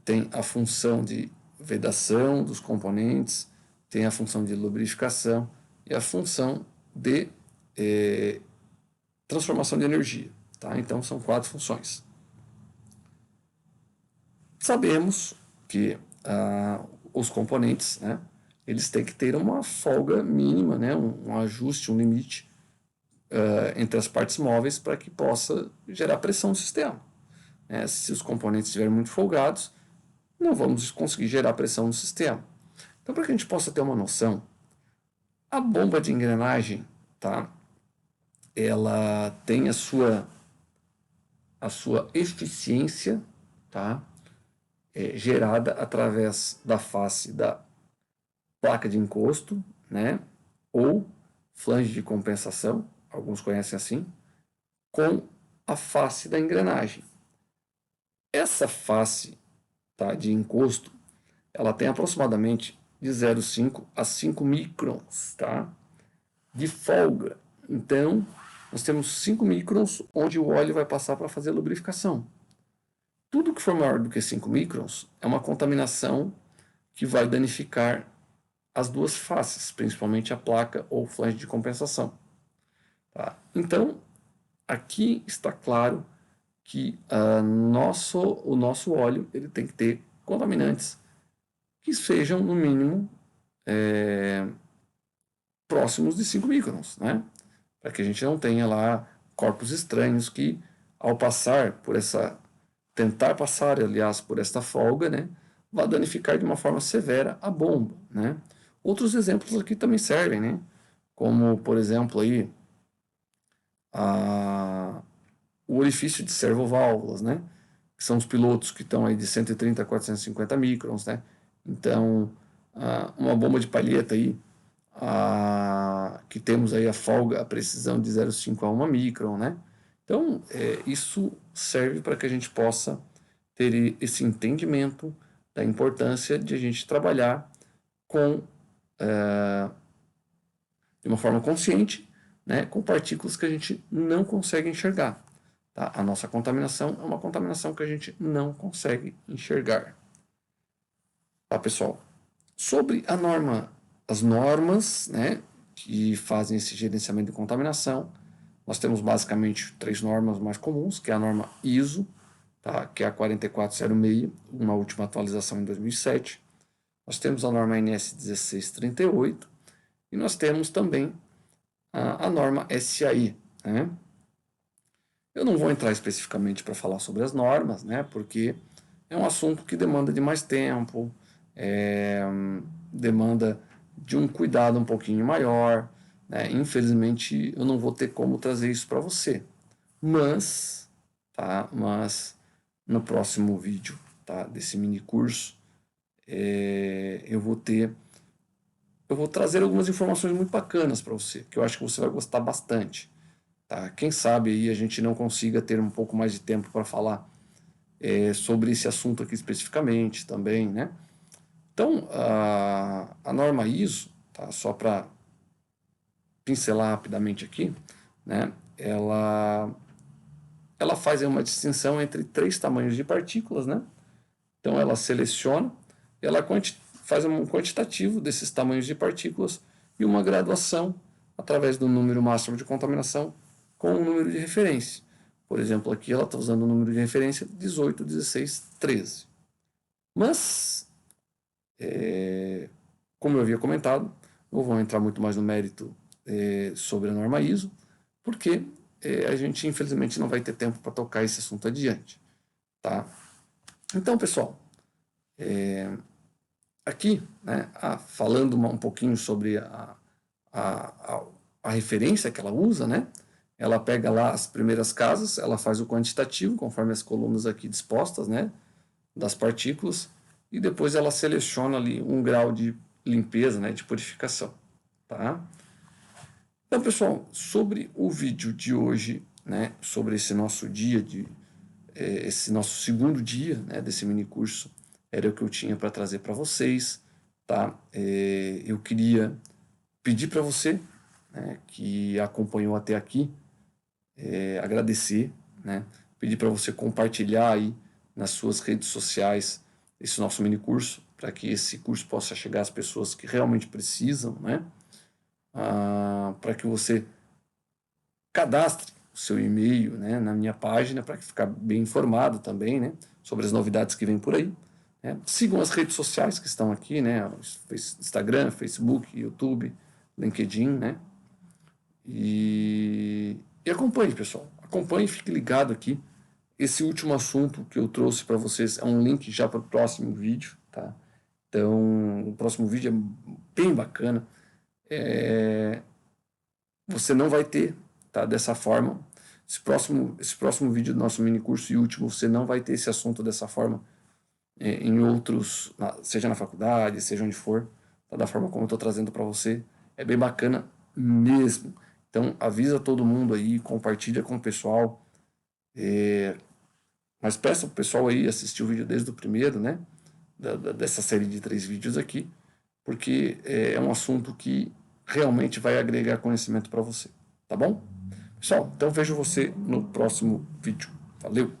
Speaker 2: tem a função de vedação dos componentes, tem a função de lubrificação e a função de transformação de energia. Tá? Então são 4 funções. Sabemos que os componentes, né, eles têm que ter uma folga mínima, né, um ajuste, um limite entre as partes móveis para que possa gerar pressão no sistema. Se os componentes estiverem muito folgados, não vamos conseguir gerar pressão no sistema. Então, para que a gente possa ter uma noção, a bomba de engrenagem, tá, ela tem a sua eficiência, tá, gerada através da face da placa de encosto, né, ou flange de compensação, alguns conhecem assim, com a face da engrenagem. Essa face, tá, de encosto, ela tem aproximadamente de 0,5 a 5 microns, tá, de folga. Então, nós temos 5 microns onde o óleo vai passar para fazer a lubrificação. Tudo que for maior do que 5 microns é uma contaminação que vai danificar as duas faces, principalmente a placa ou flange de compensação. Tá? Então, aqui está claro que o nosso óleo ele tem que ter contaminantes que sejam, no mínimo, próximos de 5 microns, né? Para que a gente não tenha lá corpos estranhos que, ao passar por tentar passar, aliás, por esta folga, né, vai danificar de uma forma severa a bomba, né? Outros exemplos aqui também servem, né? Como, por exemplo, aí, o orifício de servoválvulas, né? Que são os pilotos que estão aí de 130 a 450 microns, né? Então, uma bomba de palheta aí, que temos aí a folga, a precisão de 0,5 a 1 micron, né? Então, isso serve para que a gente possa ter esse entendimento da importância de a gente trabalhar de uma forma consciente, né, com partículas que a gente não consegue enxergar. Tá? A nossa contaminação é uma contaminação que a gente não consegue enxergar. Tá, pessoal? Sobre as normas, né, que fazem esse gerenciamento de contaminação, nós temos basicamente 3 normas mais comuns, que é a norma ISO, tá, que é a 4406, uma última atualização em 2007. Nós temos a norma NS 1638 e nós temos também a norma SAI. Né? Eu não vou entrar especificamente para falar sobre as normas, né, porque é um assunto que demanda de mais tempo, demanda de um cuidado um pouquinho maior. Né? Infelizmente, eu não vou ter como trazer isso para você. Mas no próximo vídeo, tá, desse mini curso, eu vou trazer algumas informações muito bacanas para você, que eu acho que você vai gostar bastante. Tá? Quem sabe aí a gente não consiga ter um pouco mais de tempo para falar sobre esse assunto aqui especificamente também, né? Então, a norma ISO, tá, só para pincelar rapidamente aqui, né, ela faz uma distinção entre 3 tamanhos de partículas, né? Então ela seleciona, ela faz um quantitativo desses tamanhos de partículas e uma graduação através do número máximo de contaminação com um número de referência. Por exemplo, aqui ela está usando o número de referência 18, 16, 13. Mas, como eu havia comentado, não vou entrar muito mais no mérito sobre a norma ISO, porque a gente infelizmente não vai ter tempo para tocar esse assunto adiante. Tá? Então, pessoal, aqui, né, falando um pouquinho sobre a referência que ela usa, né, ela pega lá as primeiras casas, ela faz o quantitativo, conforme as colunas aqui dispostas, né, das partículas, e depois ela seleciona ali um grau de limpeza, né, de purificação. Tá? Então, pessoal, sobre o vídeo de hoje, né, sobre esse nosso dia, esse nosso segundo dia, né, desse mini curso, era o que eu tinha para trazer para vocês. Tá? Eu queria pedir para você, né, que acompanhou até aqui, agradecer, né, pedir para você compartilhar aí nas suas redes sociais esse nosso mini curso, para que esse curso possa chegar às pessoas que realmente precisam, né? Para que você cadastre o seu e-mail, né, na minha página, para ficar bem informado também, né, sobre as novidades que vêm por aí. Né. Sigam as redes sociais que estão aqui, né, Instagram, Facebook, YouTube, LinkedIn, né, e acompanhe, pessoal. Acompanhe, fique ligado aqui. Esse último assunto que eu trouxe para vocês é um link já para o próximo vídeo, tá? Então, o próximo vídeo é bem bacana. Você não vai ter, tá, dessa forma. Esse próximo vídeo do nosso mini curso e último, você não vai ter esse assunto dessa forma em outros, seja na faculdade, seja onde for, tá, da forma como eu estou trazendo para você. É bem bacana mesmo. Então, avisa todo mundo aí, compartilha com o pessoal. Mas peça para o pessoal aí assistir o vídeo desde o primeiro, né? Dessa série de 3 vídeos aqui, porque é um assunto que realmente vai agregar conhecimento para você. Tá bom? Pessoal, então vejo você no próximo vídeo. Valeu!